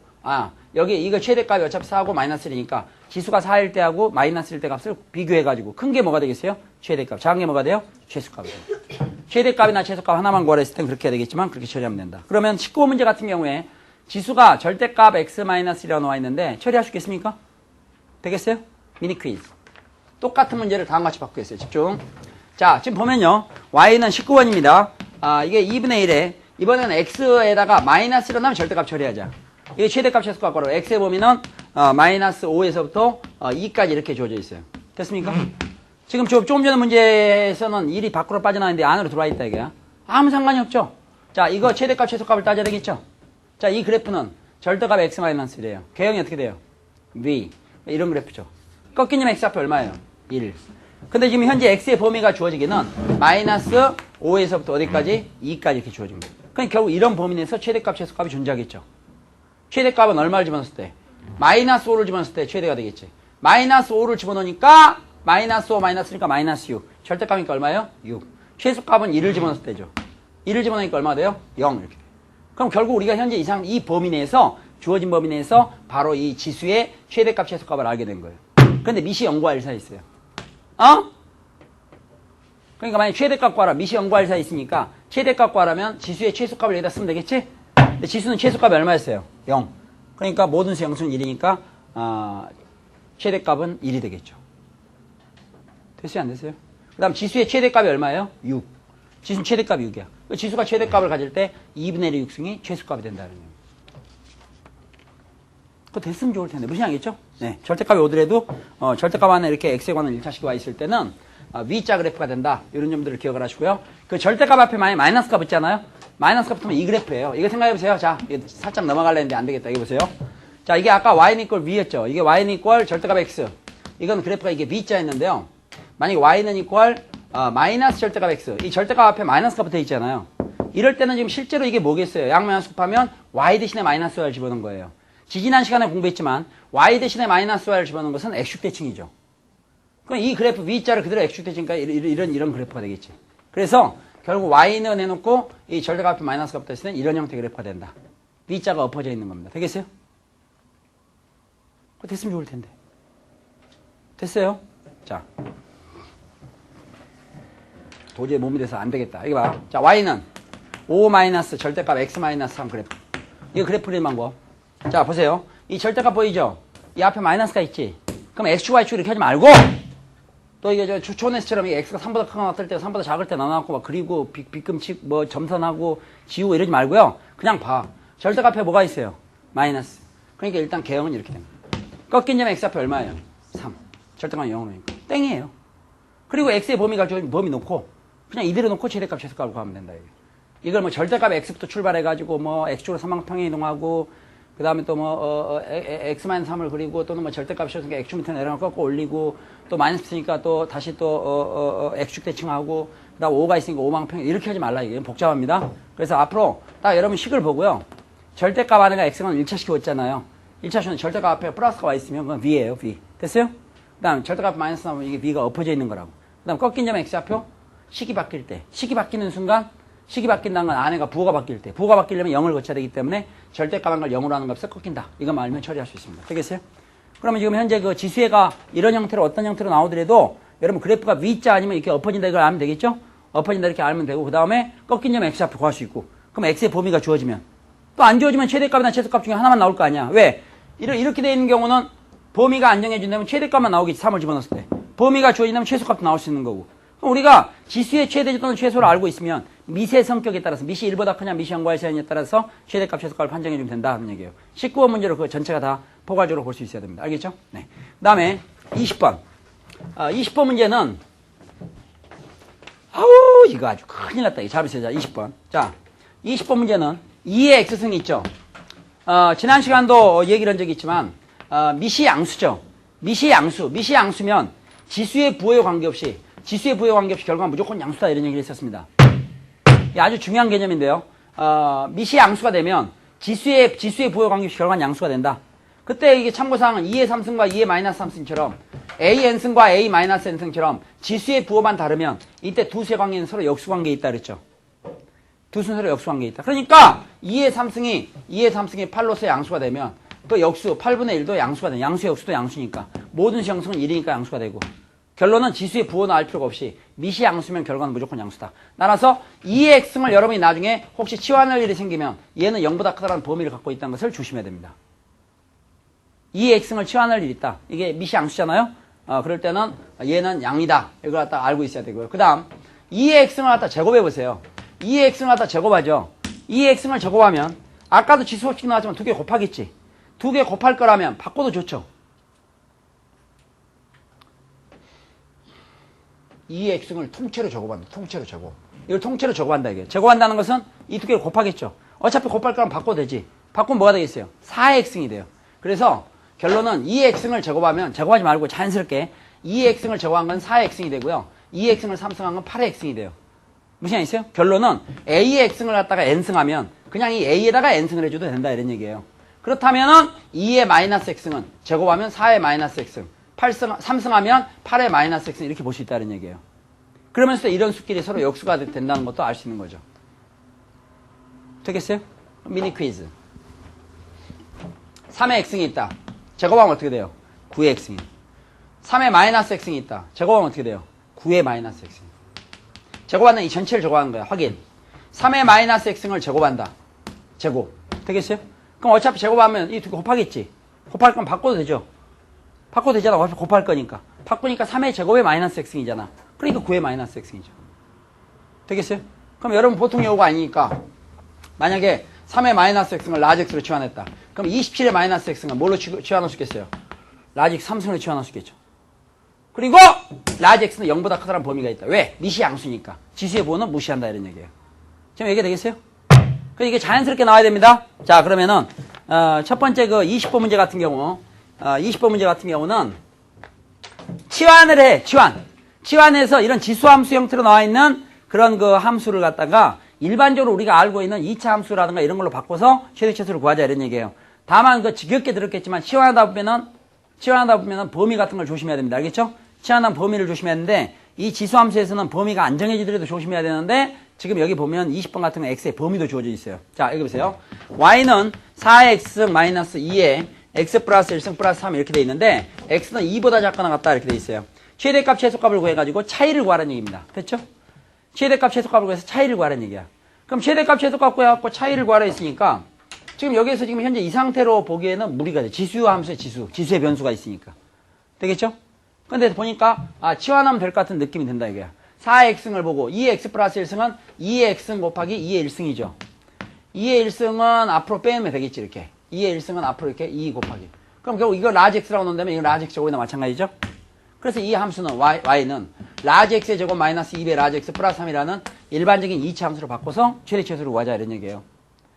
여기 이거 최대값이 어차피 4하고 마이너스 1이니까 지수가 4일 때하고 마이너스 1때 값을 비교해가지고 큰 게 뭐가 되겠어요? 최대값. 작은 게 뭐가 돼요? 최소값이 돼요. 최대값이나 최소값 하나만 구하라 했을 땐 그렇게 해야 되겠지만 그렇게 처리하면 된다. 그러면 19문제 같은 경우에 지수가 절대값 x-1이라고 나와 있는데 처리할 수 있겠습니까? 되겠어요? 미니 퀴즈. 똑같은 문제를 다음과 같이 바꾸겠어요. 집중. 자, 지금 보면요. y는 19번입니다. 이게 2분의 1에 이번에는 x에다가 마이너스 1을 넣으면 절대값 처리하자. 이게 최대값 최소값 거로 x의 범위는 마이너스 5에서부터 2까지 이렇게 주어져 있어요. 됐습니까? 지금 조금 전에 문제에서는 1이 밖으로 빠져나왔는데 안으로 들어와 있다 이게야. 아무 상관이 없죠. 자, 이거 최대값 최소값을 따져야 되겠죠. 자, 이 그래프는 절대값 x-1이에요. 개형이 어떻게 돼요? v. 이런 그래프죠. 꺾이면 x 앞에 얼마예요? 1. 근데 지금 현재 x의 범위가 주어지기는 마이너스 5에서부터 어디까지? 2까지 이렇게 주어집니다. 그러니까 결국 이런 범위 내에서 최대값 최소값이 존재하겠죠. 최대값은 얼마를 집어넣었을 때? 마이너스 5를 집어넣었을 때 최대가 되겠지. 마이너스 5를 집어넣으니까 마이너스 5 마이너스니까 마이너스 6. 절대값이니까 얼마예요? 6. 최소값은 1을 집어넣었을 때죠. 1을 집어넣으니까 얼마 돼요? 0 이렇게. 그럼 결국 우리가 현재 이 범위 내에서 주어진 범위 내에서 바로 이 지수의 최대값 최소값을 알게 된 거예요. 그런데 미시 0과 1 사이에 있어요. 그러니까 만약 최대값 구하라. 미시 0과 1 사이에 있으니까 최대값 구하라면 지수의 최소값을 여기다 쓰면 되겠지? 근데 지수는 최소값이 얼마였어요? 0. 그러니까 모든 수 영수는 1이니까 최대값은 1이 되겠죠. 됐어요? 안 됐어요? 그 다음 지수의 최대값이 얼마예요? 6. 지수는 최대값이 6이야. 지수가 최대값을 가질 때 2분의 1의 6승이 최소값이 된다는 거예요. 그거 됐으면 좋을 텐데. 무슨 얘기겠죠? 네. 절대값이 오더라도 절대값 안에 이렇게 x에 관한 1차식이 와 있을 때는 V자 그래프가 된다. 이런 점들을 기억을 하시고요. 그 절대값 앞에 만약 마이너스가 붙잖아요. 마이너스가 붙으면 이 그래프예요. 이거 생각해보세요. 자, 살짝 넘어가려는데 안 되겠다. 이거 보세요. 자, 이게 아까 y는 equal v였죠. 이게 y는 equal 절대값 x. 이건 그래프가 이게 V자였는데요. 만약에 y는 equal 마이너스 절대값 x. 이 절대값 앞에 마이너스가 붙어 있잖아요. 이럴 때는 지금 실제로 이게 뭐겠어요? 양면을 곱하면 y 대신에 마이너스 y를 집어넣은 거예요. 지지난 시간에 공부했지만 y 대신에 마이너스 y를 집어넣은 것은 x축 대칭이죠. 그럼 이 그래프 V자를 그대로 x축 대칭이니까 이런 그래프가 되겠지. 그래서 결국 y는 해놓고 이 절대값 앞에 마이너스가 붙어 있으면 이런 형태의 그래프가 된다. V자가 엎어져 있는 겁니다. 되겠어요? 그거 됐으면 좋을 텐데. 됐어요? 자. 도저히 몸이 돼서 안 되겠다. 이거 봐. 자, y는 5 마이너스 절대값 x 마이너스 3 그래프. 이거 그래프 그리는 방법. 자, 보세요. 이 절대값 보이죠? 이 앞에 마이너스가 있지? 그럼 x축, y축 이렇게 하지 말고, 또 이게 초네스처럼 이 x가 3보다 크거나 같을 때, 3보다 작을 때 나눠갖고 막 그리고 빗금칙 뭐 점선하고 지우고 이러지 말고요. 그냥 봐. 절대값 앞에 뭐가 있어요? 마이너스. 그러니까 일단 개형은 이렇게 됩니다. 꺾인 점 x 앞에 얼마예요? 3. 절대값 0으로 니까 땡이에요. 그리고 x의 범위가 범위 놓고, 그냥 이대로 놓고 최대값, 최소값을 구하면 된다. 이걸 뭐 절대값 x부터 출발해가지고 뭐 x축으로 삼각형에 이동하고, 그 다음에 또 x-3을 그리고 또는 뭐 절대값이 있으니까 x축 밑에 내려가 꺾고 올리고 또 마이너스 있으니까 또 다시 또 x축 대칭하고 그 다음 5가 있으니까 5망평 이렇게 하지 말라. 이게 복잡합니다. 그래서 앞으로 딱 여러분 식을 보고요. 절대값 안에가 x는 1차식 왔잖아요. 1차식은 절대값 앞에 플러스가 와 있으면 그건 v예요. v. 됐어요? 그 다음 절대값 마이너스 나오면 이게 v가 엎어져 있는 거라고. 그 다음 꺾인 점 x 앞표 식이 바뀔 때 식이 바뀌는 순간 식이 바뀐다는 건 안에가 부호가 바뀔 때. 부호가 바뀌려면 0을 거쳐야 되기 때문에 절대값 한 걸 0으로 하는 값을 꺾인다. 이것만 알면 처리할 수 있습니다. 되겠어요? 그러면 지금 현재 그 지수애가 이런 형태로 어떤 형태로 나오더라도 여러분 그래프가 V자 아니면 이렇게 엎어진다 이걸 알면 되겠죠? 엎어진다 이렇게 알면 되고 그 다음에 꺾인 점 X 앞에 구할 수 있고 그럼 X의 범위가 주어지면 또 안 주어지면 최대값이나 최소값 중에 하나만 나올 거 아니야. 왜? 이렇게 되어 있는 경우는 범위가 안정해진다면 최대값만 나오겠지. 3을 집어넣었을 때. 범위가 주어진다면 최소값도 나올 수 있는 거고. 그럼 우리가 지수의 최대 또는 최소를 알고 있으면 미세 성격에 따라서 미시 1보다 크냐 미시 0과의 제한에 따라서 최대값 최소값을 판정해주면 된다 하는 얘기예요. 19번 문제로 그 전체가 다 포괄적으로 볼 수 있어야 됩니다. 알겠죠? 네. 그 다음에 20번. 20번 문제는 아우 이거 아주 큰일 났다. 잘 보세요. 자 20번. 자 20번 문제는 2의 x승이 있죠. 지난 시간도 얘기를 한 적이 있지만 미시 양수죠. 미시 양수면 지수의 부호에 관계없이 결과는 무조건 양수다 이런 얘기를 했었습니다. 아주 중요한 개념인데요. 미시 양수가 되면 지수의 부호에 관계없이 결과는 양수가 된다. 그때 이게 참고사항은 2의 3승과 2의 마이너스 3승처럼 a-n승과 a-n승처럼 지수의 부호만 다르면 이때 두수의 관계는 서로 역수관계에 있다 그랬죠. 두 순서로 역수관계에 있다. 그러니까 2의 3승이 8로서 양수가 되면 또 역수 8분의 1도 양수가 되는 양수의 역수도 양수니까 모든 시형승은 1이니까 양수가 되고 결론은 지수의 부호는 알 필요가 없이 미시 양수면 결과는 무조건 양수다. 따라서 2의 x승을 여러분이 나중에 혹시 치환할 일이 생기면 얘는 0보다 크다라는 범위를 갖고 있다는 것을 조심해야 됩니다. 2의 x승을 치환할 일이 있다. 이게 미시 양수잖아요. 그럴 때는 얘는 양이다. 이걸 갖다 알고 있어야 되고요. 그 다음 2의 x승을 갖다 제곱해 보세요. 2의 x승을 갖다 제곱하죠. 2의 x승을 제곱하면 아까도 지수 법칙 나왔지만 2개 곱하겠지. 2개 곱할 거라면 바꿔도 좋죠. 2의 x승을 통째로 제곱한다. 통째로 제곱. 이걸 통째로 제곱한다 이게. 제곱한다는 것은 이 2개를 곱하겠죠. 어차피 곱할 거라면 바꿔도 되지. 바꾸면 뭐가 되겠어요? 4의 x승이 돼요. 그래서 결론은 2의 x승을 제곱하면 제곱하지 말고 자연스럽게 2의 x승을 제곱한 건 4의 x승이 되고요. 2의 x승을 3승한 건 8의 x승이 돼요. 무슨 말이 있어요? 결론은 A의 x승을 갖다가 n승하면 그냥 이 A에다가 n승을 해줘도 된다 이런 얘기예요. 그렇다면은 2의 마이너스 x승은 제곱하면 4의 마이너스 x승 3승하면 8의 마이너스 x승 이렇게 볼 수 있다는 얘기예요. 그러면서 이런 수끼리 서로 역수가 된다는 것도 알 수 있는 거죠. 되겠어요? 미니 퀴즈. 3의 x승이 있다. 제곱하면 어떻게 돼요? 9의 x승이. 3의 마이너스 x승이 있다. 제곱하면 어떻게 돼요? 9의 마이너스 x승. 제곱하는 이 전체를 제곱하는 거야. 확인. 3의 마이너스 x승을 제곱한다. 제곱. 되겠어요? 그럼 어차피 제곱하면 이 2개 곱하겠지. 곱할 건 바꿔도 되죠. 바꿔도 되잖아. 어차피 곱할 거니까. 바꾸니까 3의 제곱의 마이너스 x승이잖아. 그러니까 9의 마이너스 x승이죠. 되겠어요? 그럼 여러분 보통 여우가 아니니까 만약에 3의 마이너스 x승을 라지 x로 치환했다. 그럼 27의 마이너스 x승은 뭘로 치환할 수 있겠어요? 라지 x 3승으로 치환할 수 있겠죠. 그리고 라지 x는 0보다 크다는 범위가 있다. 왜? 미시 양수니까. 지수의 부호는 무시한다 이런 얘기예요. 지금 얘기 되겠어요? 그럼 이게 자연스럽게 나와야 됩니다. 자 그러면은 첫 번째 그 20번 문제 같은 경우 20번 문제 같은 경우는 치환을 해. 치환해서 이런 지수 함수 형태로 나와 있는 그런 그 함수를 갖다가 일반적으로 우리가 알고 있는 2차 함수라든가 이런 걸로 바꿔서 최대 최소를 구하자 이런 얘기예요. 다만 그 지겹게 들었겠지만 치환하다 보면은 범위 같은 걸 조심해야 됩니다. 알겠죠? 치환한 범위를 조심해야 되는데 이 지수함수에서는 범위가 안 정해지더라도 조심해야 되는데 지금 여기 보면 20번 같은 거 x의 범위도 주어져 있어요. 자 여기 보세요. y는 4x 마이너스 2에 x 플러스 1승 플러스 3 이렇게 돼 있는데 x는 2보다 작거나 같다 이렇게 돼 있어요. 최대값 최소값을 구해가지고 차이를 구하라는 얘기입니다. 됐죠? 최대값 최소값을 구해서 차이를 구하라는 얘기야. 그럼 최대값 최소값 구해갖고 차이를 구하라 했으니까 지금 여기에서 지금 현재 이 상태로 보기에는 무리가 돼. 지수 함수의 지수의 변수가 있으니까. 되겠죠? 근데 보니까, 치환하면 될 것 같은 느낌이 든다, 이게. 4의 x승을 보고, 2의 x 플러스 1승은 2의 x승 곱하기 2의 1승이죠. 2의 1승은 앞으로 빼면 되겠지, 이렇게. 2의 1승은 앞으로 이렇게 2 곱하기. 그럼 결국 이거 라지 x라고 놓는다면 이거 라지 x 제곱이나 마찬가지죠? 그래서 이 함수는, y는 라지 x의 제곱 마이너스 2배 라지 x 플러스 3이라는 일반적인 2차 함수로 바꿔서 최대 최소를 구하자, 이런 얘기예요.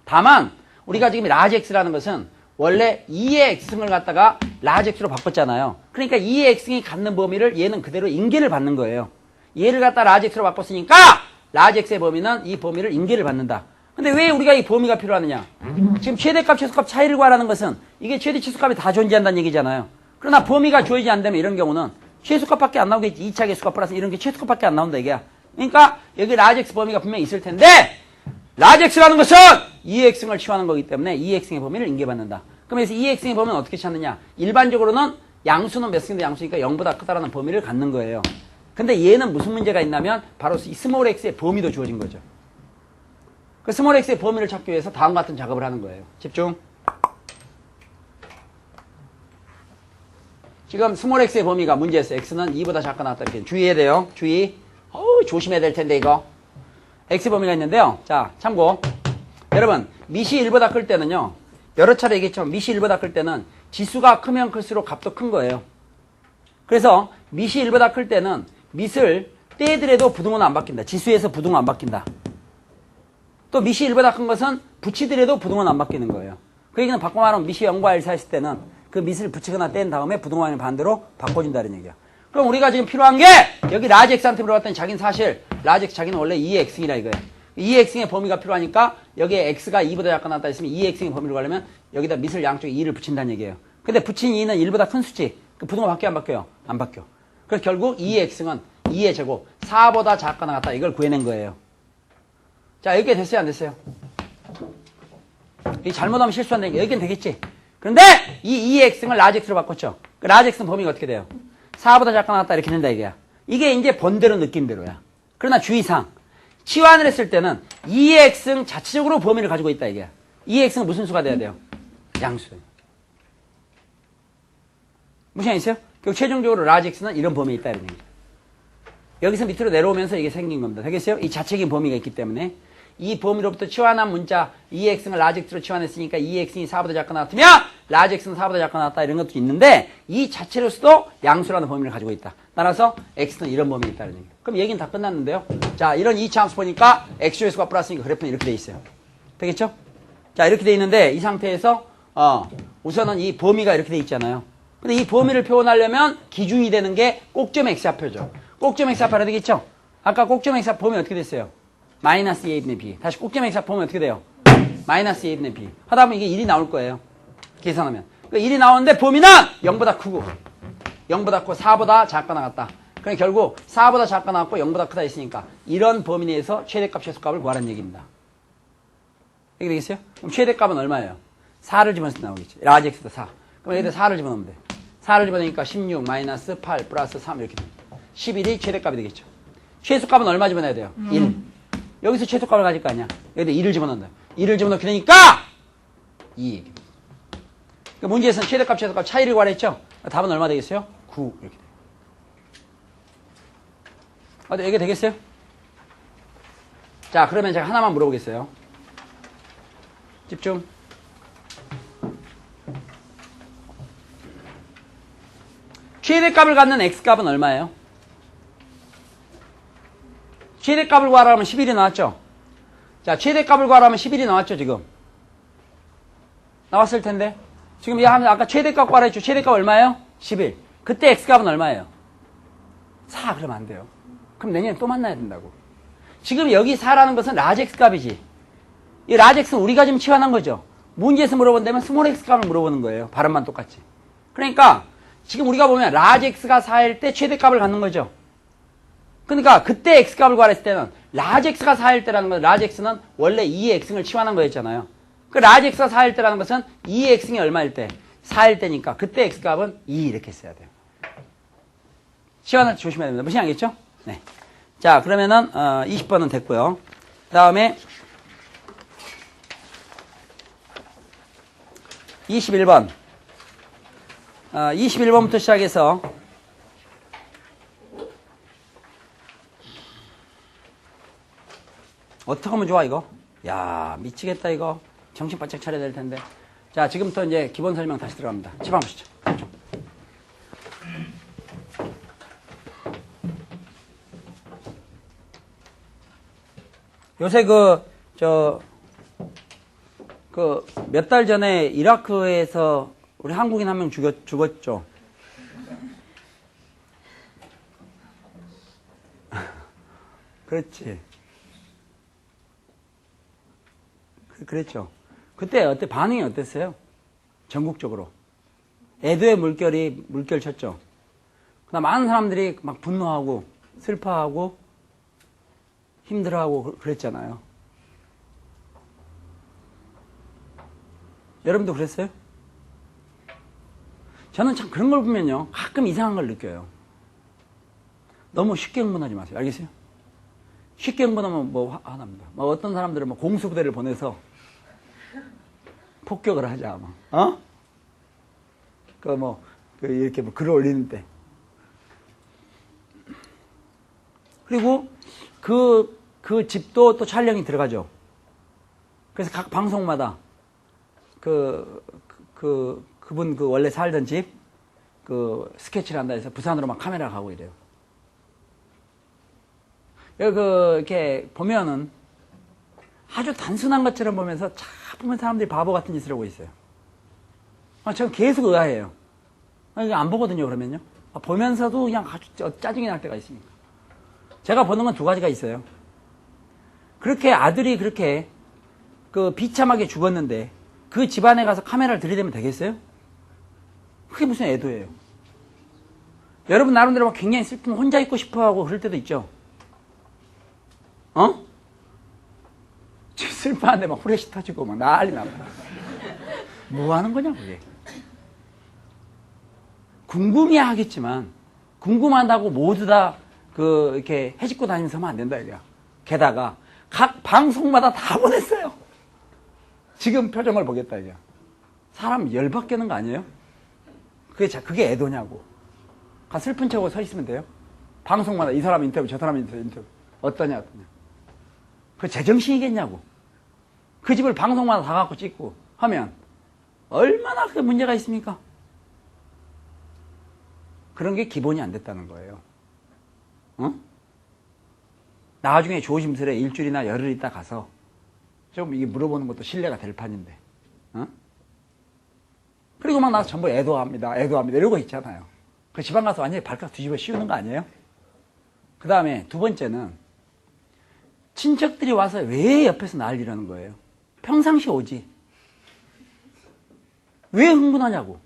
다만, 우리가 지금 라지 x라는 것은 원래 2의 x승을 갖다가 라지 x로 바꿨잖아요. 그러니까 2의 x승이 갖는 범위를 얘는 그대로 인계를 받는 거예요. 얘를 갖다 라지 x로 바꿨으니까 라지 x의 범위는 이 범위를 인계를 받는다. 근데 왜 우리가 이 범위가 필요하느냐? 지금 최대값, 최소값 차이를 구하라는 것은 이게 최대, 최소값이 다 존재한다는 얘기잖아요. 그러나 범위가 주어지지 않다면 이런 경우는 최소값밖에 안 나오겠지. 2차 개수값 플러스 이런 게 최소값밖에 안 나온다 이게야. 그러니까 여기 라지 x 범위가 분명히 있을 텐데 라지 x라는 것은 2x승을 취하는 거기 때문에 2x승의 범위를 인계받는다. 그럼 여기서 2x승의 범위는 어떻게 찾느냐? 일반적으로는 양수는 몇 승인데 양수니까 0보다 크다라는 범위를 갖는 거예요. 근데 얘는 무슨 문제가 있냐면 바로 이 스몰 x의 범위도 주어진 거죠. 그 스몰 x의 범위를 찾기 위해서 다음과 같은 작업을 하는 거예요. 집중. 지금 스몰 x의 범위가 문제에서 x는 2보다 작거나 같다 이렇게 주의해야 돼요. 주의. 조심해야 될 텐데 이거. x 범위가 있는데요. 자, 참고. 여러분, 밑이 1보다 클 때는요. 여러 차례 얘기했지만 밑이 1보다 클 때는 지수가 크면 클수록 값도 큰 거예요. 그래서 밑이 1보다 클 때는 밑을 떼더라도 부등호는 안 바뀐다. 지수에서 부등호 안 바뀐다. 또 밑이 1보다 큰 것은 붙이더라도 부등호는 안 바뀌는 거예요. 그 얘기는 바꿔 말하면 밑이 0과 1 사이 있을 때는 그 밑을 붙이거나 뗀 다음에 부등호를 반대로 바꿔준다는 얘기야. 그럼 우리가 지금 필요한 게 여기 라지 x한테 물어봤더니 자기는 사실 라지 x 자기는 원래 2x승이라 이거예요. 2x승의 범위가 필요하니까 여기에 x가 2보다 작거나 같다 했으면 2x승의 범위를 구하려면 여기다 밑을 양쪽에 2를 붙인다는 얘기예요. 근데 붙인 2는 1보다 큰 수지. 그 부등호 바뀌어 안 바뀌어요? 안 바뀌어. 그래서 결국 2x승은 2의 제곱 4보다 작거나 같다 이걸 구해낸 거예요. 자, 여기까지 됐어요 안 됐어요? 이 잘못하면 실수한다는 게 여기까지 되겠지. 그런데 이 2x승을 라지 x로 바꿨죠. 그 라지 x는 범위가 어떻게 돼요? 4보다 작거나 같다 이렇게 된다 이게야. 이게 이제 번대로 느낌대로야. 그러나 주의사항 치환을 했을 때는 2x승 자체적으로 범위를 가지고 있다 이게야. 2x승은 무슨 수가 돼야 돼요? 양수. 무슨 말 있어요? 결국 최종적으로 라지 x는 이런 범위에 있다 이런 얘기죠. 여기서 밑으로 내려오면서 이게 생긴 겁니다. 되겠어요? 이 자체적인 범위가 있기 때문에 이 범위로부터 치환한 문자 2x승을 라지 x로 치환했으니까 2x승이 4보다 작거나 같으면 라지 x는 4보다 작거나 같다 이런 것도 있는데 이 자체로서도 양수라는 범위를 가지고 있다. 따라서 x는 이런 범위에 있다는 얘기예요. 그럼 얘기는 다 끝났는데요. 자, 이런 2차 함수 보니까 x조회수가 플러스니까 그래프는 이렇게 돼 있어요. 되겠죠? 자, 이렇게 돼 있는데 이 상태에서 우선은 이 범위가 이렇게 돼 있잖아요. 근데 이 범위를 표현하려면 기준이 되는 게 꼭점 x좌표죠. 꼭점 x좌표 알아야 되겠죠? 아까 꼭점 x좌표 보면 어떻게 됐어요? 마이너스 2a분의 b. 다시 꼭점 x좌표 보면 어떻게 돼요? 마이너스 2a분의 b. 하다 보면 이게 1이 나올 거예요. 계산하면. 그러니까 1이 나오는데 범위는 0보다 크고 0보다 크고 4보다 작거나 같다. 그러니까 결국 4보다 작거나 같고 0보다 크다 했으니까 이런 범위 내에서 최대값 최소값을 구하라는 얘기입니다. 이렇게 되겠어요? 그럼 최대값은 얼마예요? 4를 집어넣을 때 나오겠지. 라지 x도 4. 그럼 여기다 4를 집어넣으면 돼. 4를 집어넣으니까 16 마이너스 8 플러스 3 이렇게 됩니다. 11이 최대값이 되겠죠. 최소값은 얼마 집어넣어야 돼요? 1. 여기서 최소값을 가질 거 아니야. 여기다 2를 집어넣는다. 2를 집어넣게 되니까 2. 그러니까 문제에서는 최대값, 최소값 차이를 구하랬죠? 답은 얼마 되겠어요? 9. 이렇게 돼요. 이게 되겠어요? 자, 그러면 제가 하나만 물어보겠어요. 집중. 최대값을 갖는 x값은 얼마예요? 최대값을 구하라면 11이 나왔죠? 자, 최대값을 구하라면 11이 나왔죠, 지금? 나왔을 텐데. 지금 이 하면 아까 최대값 구하라 했죠? 최대값 얼마예요? 11. 그때 x값은 얼마예요? 4. 그러면 안 돼요. 그럼 내년에 또 만나야 된다고. 지금 여기 4라는 것은 라지 x값이지. 이 라지 x는 우리가 지금 치환한 거죠. 문제에서 물어본다면 스몰 x값을 물어보는 거예요. 발음만 똑같이. 그러니까 지금 우리가 보면 라지 x가 4일 때 최대값을 갖는 거죠. 그러니까 그때 x값을 구하랬을 때는 라지 x가 4일 때라는 건 라지 x는 원래 2의 x승을 치환한 거였잖아요. 그 라지 x가 4일 때라는 것은 2의 x승이 얼마일 때? 4일 때니까 그때 x값은 2 이렇게 써야 돼요. 치환할 때 조심해야 됩니다. 무슨 알겠죠? 네. 자, 그러면은 20번은 됐고요. 그 다음에 21번 21번부터 시작해서 어떻게 하면 좋아 이거? 야, 미치겠다 이거. 정신 바짝 차려야 될 텐데. 자, 지금부터 이제 기본 설명 다시 들어갑니다. 집 한번 보시죠. 요새 몇 달 전에 이라크에서 우리 한국인 한 명 죽었죠. 그렇지. 그랬죠. 그때 반응이 어땠어요? 전국적으로. 애도의 물결 쳤죠. 그다음 많은 사람들이 막 분노하고 슬퍼하고 힘들어하고 그랬잖아요. 여러분도 그랬어요? 저는 참 그런 걸 보면요, 가끔 이상한 걸 느껴요. 너무 쉽게 흥분하지 마세요. 알겠어요? 쉽게 흥분하면 뭐 화납니다. 뭐 어떤 사람들은 뭐 공수부대를 보내서 폭격을 하자, 뭐, 이렇게 뭐 글을 올리는데. 그리고 그 집도 또 촬영이 들어가죠. 그래서 각 방송마다 그분 원래 살던 집, 스케치를 한다 해서 부산으로 막 카메라 가고 이래요. 이렇게 보면은 아주 단순한 것처럼 보면서 보면 사람들이 바보 같은 짓을 하고 있어요. 저는 계속 의아해요. 이거 안 보거든요, 그러면요. 보면서도 그냥 아주 짜증이 날 때가 있습니다. 제가 보는 건 두 가지가 있어요. 그렇게 아들이 그렇게 비참하게 죽었는데 그 집안에 가서 카메라를 들이대면 되겠어요? 그게 무슨 애도예요. 여러분 나름대로 막 굉장히 슬프면 혼자 있고 싶어하고 그럴 때도 있죠. 슬퍼하는데 막 후레쉬 터지고 막 난리 납니다. 뭐 하는 거냐 그게. 궁금해야 하겠지만 궁금하다고 모두 다 이렇게 해집고 다니면서 하면 안 된다 이거야. 게다가 각 방송마다 다 보냈어요. 지금 표정을 보겠다 이거야. 사람 열받게는 거 아니에요? 그게 애도냐고. 슬픈 척하고 서 있으면 돼요? 방송마다 이 사람 인터뷰 저 사람 인터뷰 어떠냐. 그 제정신이겠냐고. 그 집을 방송마다 다 갖고 찍고 하면 얼마나 그 문제가 있습니까? 그런 게 기본이 안 됐다는 거예요. 나중에 조심스레 일주일이나 열흘 있다 가서 좀 이게 물어보는 것도 신뢰가 될 판인데. 그리고 막 나서 전부 애도합니다 이러고 있잖아요. 그 집안 가서 완전히 발칵 뒤집어 씌우는 거 아니에요? 그 다음에 두 번째는 친척들이 와서 왜 옆에서 날 이러는 거예요? 평상시 오지. 왜 흥분하냐고.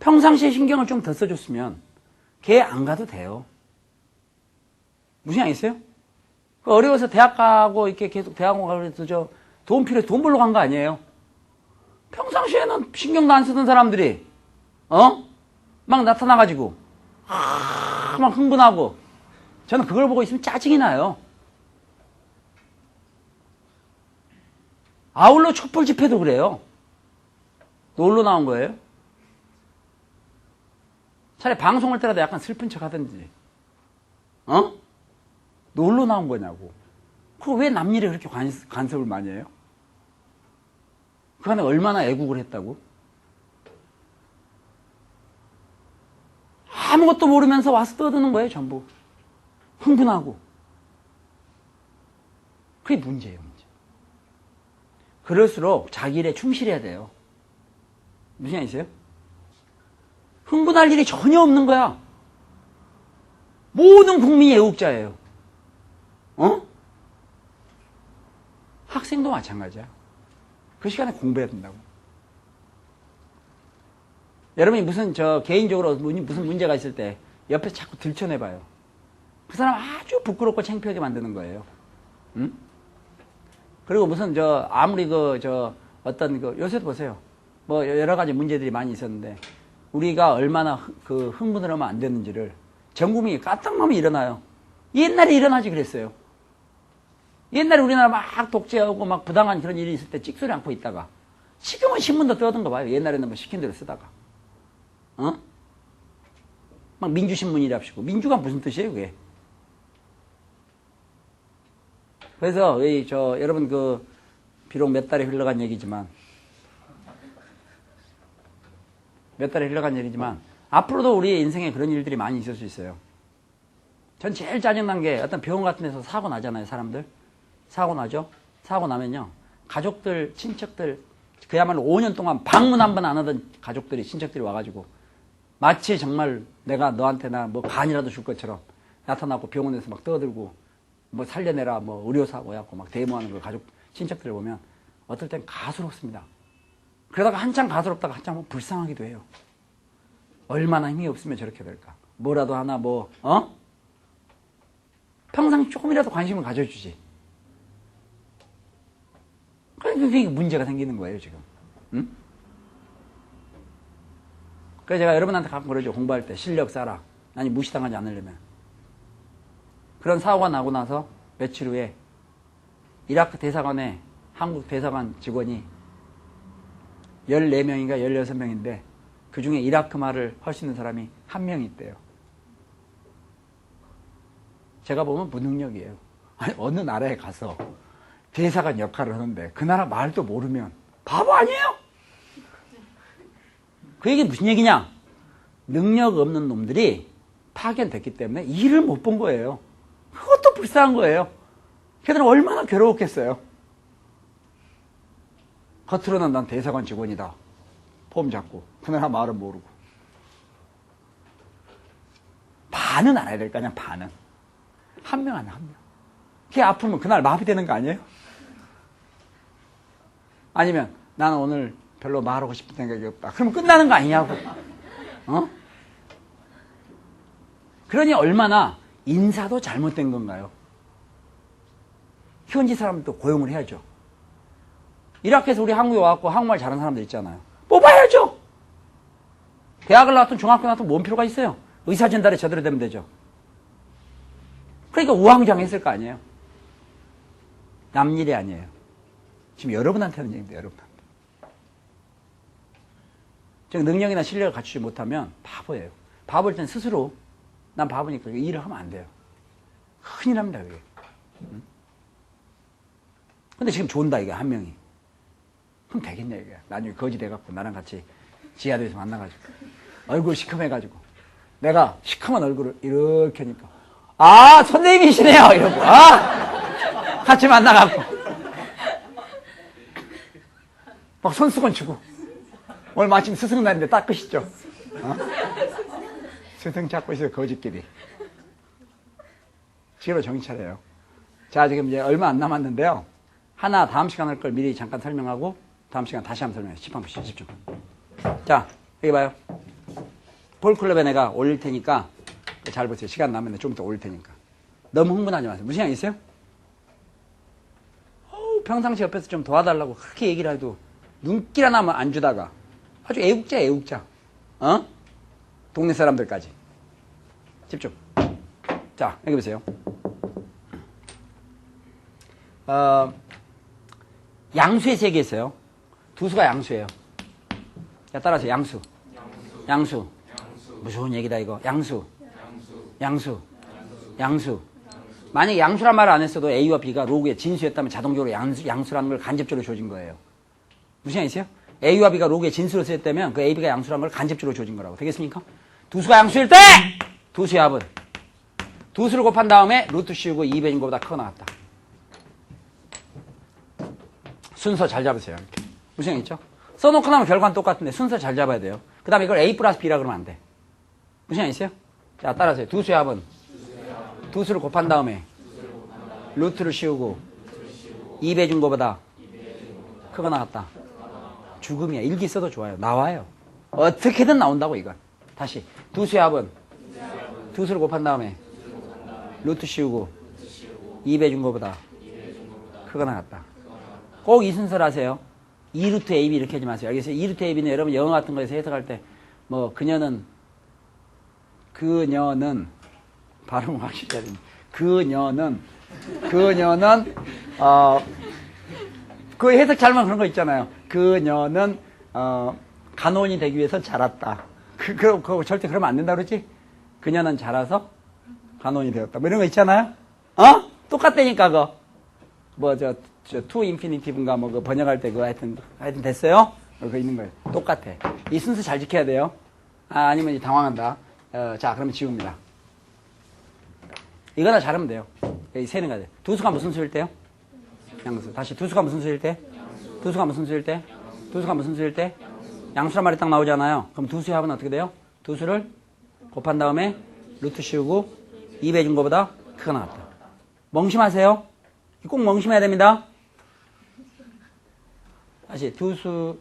평상시에 신경을 좀 더 써줬으면 걔 안 가도 돼요. 무슨 양 있어요? 어려워서 대학 가고 이렇게 계속 대학원 가고 그래서 돈 필요해 돈 벌러 간 거 아니에요? 평상시에는 신경도 안 쓰던 사람들이 막 나타나가지고 막 흥분하고 저는 그걸 보고 있으면 짜증이 나요. 아울러 촛불 집회도 그래요. 놀러 나온 거예요? 차라리 방송을 때라도 약간 슬픈 척 하든지. 놀러 나온 거냐고. 그거 왜 남 일에 그렇게 간섭을 많이 해요? 그 안에 얼마나 애국을 했다고? 아무것도 모르면서 와서 떠드는 거예요, 전부. 흥분하고. 그게 문제예요, 문제. 그럴수록 자기 일에 충실해야 돼요. 무슨 말 있어요? 흥분할 일이 전혀 없는 거야. 모든 국민이 애국자예요. 학생도 마찬가지야. 그 시간에 공부해야 된다고. 여러분이 무슨 개인적으로 무슨 문제가 있을 때 옆에서 자꾸 들춰내봐요. 그 사람 아주 부끄럽고 창피하게 만드는 거예요. 그리고 무슨 아무리 요새도 보세요. 뭐 여러 가지 문제들이 많이 있었는데 우리가 얼마나 흥분을 하면 안 되는지를 전 국민이 까딱하면 일어나요. 옛날에 일어나지 그랬어요. 옛날에 우리나라 막 독재하고 막 부당한 그런 일이 있을 때 찍소리 않고 있다가 지금은 신문도 떠든 거 봐요. 옛날에는 뭐 시킨 대로 쓰다가. 막 민주신문이랍시고. 민주가 무슨 뜻이에요, 그게? 그래서, 여러분, 비록 몇 달이 흘러간 얘기지만, 앞으로도 우리의 인생에 그런 일들이 많이 있을 수 있어요. 전 제일 짜증난 게 어떤 병원 같은 데서 사고 나잖아요, 사람들. 사고 나죠? 사고 나면요. 가족들, 친척들, 그야말로 5년 동안 방문 한 번 안 하던 가족들이, 친척들이 와가지고, 마치 정말 내가 너한테 뭐 간이라도 줄 것처럼 나타나고 병원에서 막 떠들고, 뭐 살려내라, 뭐 의료사고 해갖고 막 데모하는 그 가족, 친척들을 보면 어떨 땐 가스롭습니다. 그러다가 한참 가스롭다가 한참 불쌍하기도 해요. 얼마나 힘이 없으면 저렇게 될까. 뭐라도 하나 평상시 조금이라도 관심을 가져주지. 그게 문제가 생기는 거예요, 지금. 응? 그래서 제가 여러분한테 가끔 그러죠. 공부할 때 실력 쌓아라. 아니 무시당하지 않으려면. 그런 사고가 나고 나서 며칠 후에 이라크 대사관에 한국 대사관 직원이 14명인가 16명인데 그 중에 이라크 말을 할 수 있는 사람이 한 명 있대요. 제가 보면 무능력이에요. 아니, 어느 나라에 가서 대사관 역할을 하는데 그 나라 말도 모르면 바보 아니에요? 그 얘기 무슨 얘기냐? 능력 없는 놈들이 파견됐기 때문에 일을 못 본 거예요. 그것도 불쌍한 거예요. 걔들은 얼마나 괴로웠겠어요. 겉으로는 난 대사관 직원이다. 폼 잡고 그 나라 말은 모르고. 반은 알아야 될 거 아니야, 반은. 한 명 아니야, 한 명. 걔 아프면 그날 마비되는 거 아니에요? 아니면 나는 오늘 별로 말하고 싶은 생각이 없다. 그러면 끝나는 거 아니냐고. 어? 그러니 얼마나 인사도 잘못된 건가요? 현지 사람도 고용을 해야죠. 이라크에서 우리 한국에 와갖고 한국말 잘하는 사람들 있잖아요. 뽑아야죠. 대학을 나왔든 중학교 나왔든 뭔 필요가 있어요. 의사 전달이 제대로 되면 되죠. 그러니까 우왕좌왕했을 거 아니에요. 남 일이 아니에요. 지금 여러분한테 하는 얘기인데, 여러분한테. 즉 능력이나 실력을 갖추지 못하면 바보예요. 바보일 땐 스스로 난 바보니까 일을 하면 안 돼요. 큰일 납니다, 그게. 근데 지금 좋은다, 이게 한 명이. 그럼 되겠냐, 이게. 나중에 거지 돼갖고 나랑 같이 지하도에서 만나가지고 얼굴 시커매가지고 내가 시커먼 얼굴을 이렇게 하니까 아, 선생님이시네요, 이러고. 아! 같이 만나갖고 막 손수건 주고 오늘 마침 스승 날인데 닦으시죠. 어? 스승 찾고 있어요, 거지끼리. 지금 정신 차려요. 자, 지금 이제 얼마 안 남았는데요. 하나 다음 시간 할 걸 미리 잠깐 설명하고 다음 시간 다시 한번 설명해요. 10분 보시죠, 집중. 자, 여기 봐요. 볼클럽에 내가 올릴 테니까 잘 보세요. 시간 남으면 좀 이따 올릴 테니까. 너무 흥분하지 마세요. 무슨 생각 있어요? 평상시 옆에서 좀 도와달라고 그렇게 얘기를 해도 눈길 하나만 안 주다가 아주 애국자, 애국자. 어? 동네 사람들까지. 집중. 자, 여기 보세요. 양수의 세계에 있어요. 두 수가 양수예요. 자, 따라하세요. 양수. 양수. 무서운 얘기다, 이거. 양수. 양수. 양수. 만약에 양수란 말을 안 했어도 A와 B가 로그의 진수였다면 자동적으로 양수라는 걸 간접적으로 주어진 거예요. 무슨 얘기 있어요? A와 B가 로그의 진수로 쓰였다면 그 A, B가 양수라는 걸 간접적으로 주어진 거라고. 되겠습니까? 두 수가 양수일 때! 두 수의 합은 두 수를 곱한 다음에 루트 씌우고 2배인 것보다 크거 나왔다. 순서 잘 잡으세요. 이렇게. 무슨 얘기 있죠? 써놓고 나면 결과는 똑같은데 순서 잘 잡아야 돼요. 그 다음에 이걸 A 플러스 B라 그러면 안 돼. 무슨 얘기 있어요? 자, 따라하세요. 두 수의 합은 두 수를 곱한 다음에 루트를 씌우고 2배 준 것보다 크거 나왔다. 죽음이야. 일기 써도 좋아요. 나와요. 어떻게든 나온다고, 이건. 다시. 두 수의 합은 두 수를 곱한 다음에 루트 씌우고 2배 준 것보다 크거 나왔다. 꼭 이 순서를 하세요. 2루트 AB 이렇게 하지 마세요. 알겠어요? 2루트 AB는 여러분 영어 같은 거에서 해석할 때 뭐 그녀는 발음 확실히 해야 됩니다. 그녀는 그 해석 잘만 그런 거 있잖아요. 그녀는 간호인이 되기 위해서 자랐다. 그거 절대 그러면 안 된다 그러지? 그녀는 자라서 간호인이 되었다. 뭐 이런 거 있잖아요. 어? 똑같다니까 그거. 뭐 저 to infinitive인가 뭐 그 번역할 때 그거 하여튼 됐어요? 그거 있는 거예요. 똑같아. 이 순서 잘 지켜야 돼요. 아니면 이제 당황한다. 자, 그러면 지웁니다. 이거나 잘하면 돼요. 이 세는 가지. 두 수가 무슨 수일 때요? 양수. 다시 두 수가 무슨 수일 때? 두 수가 무슨 수일 때? 두 수가 무슨 수일 때? 양수란 말이 딱 나오잖아요. 그럼 두 수의 합은 어떻게 돼요? 두 수를 곱한 다음에 루트 씌우고 2배 준 것보다 크게 나왔다. 멍심하세요. 꼭 멍심해야 됩니다. 다시 두 수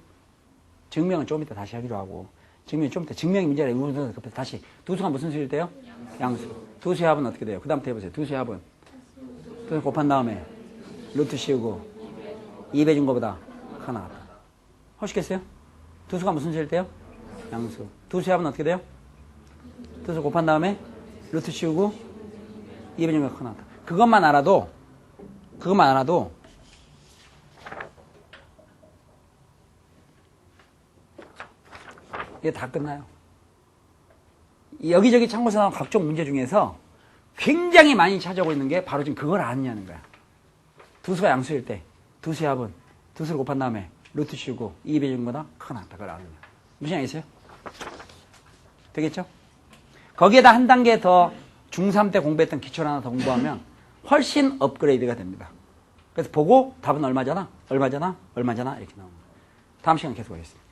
증명은 좀 이따 다시 하기로 하고 증명이 좀 이따 증명이 문제라 이거 다시 두 수가 무슨 수일 때요? 양수. 두 수의 합은 어떻게 돼요? 그 다음부터 해보세요. 두 수의 합은 두 수 곱한 다음에 루트 씌우고 2배 준 거보다 크가 나왔다. 허시겠어요? 두수가 무슨 수일 때요? 양수. 두수의 합은 어떻게 돼요? 두수 곱한 다음에 루트 씌우고 2배 준 거보다 크가 나왔다. 그것만 알아도 이게 다 끝나요. 여기저기 참고서 나온 각종 문제 중에서 굉장히 많이 찾아오고 있는 게 바로 지금 그걸 아느냐는 거야. 두수가 양수일 때 두수의 합은 두수를 곱한 다음에 루트 씌우고 2배 준 거보다 크가 나왔다. 그걸 아느냐. 무슨 얘기겠어요? 되겠죠? 거기에다 한 단계 더 중3 때 공부했던 기초를 하나 더 공부하면 훨씬 업그레이드가 됩니다. 그래서 보고 답은 얼마잖아? 이렇게 나옵니다. 다음 시간에 계속 하겠습니다.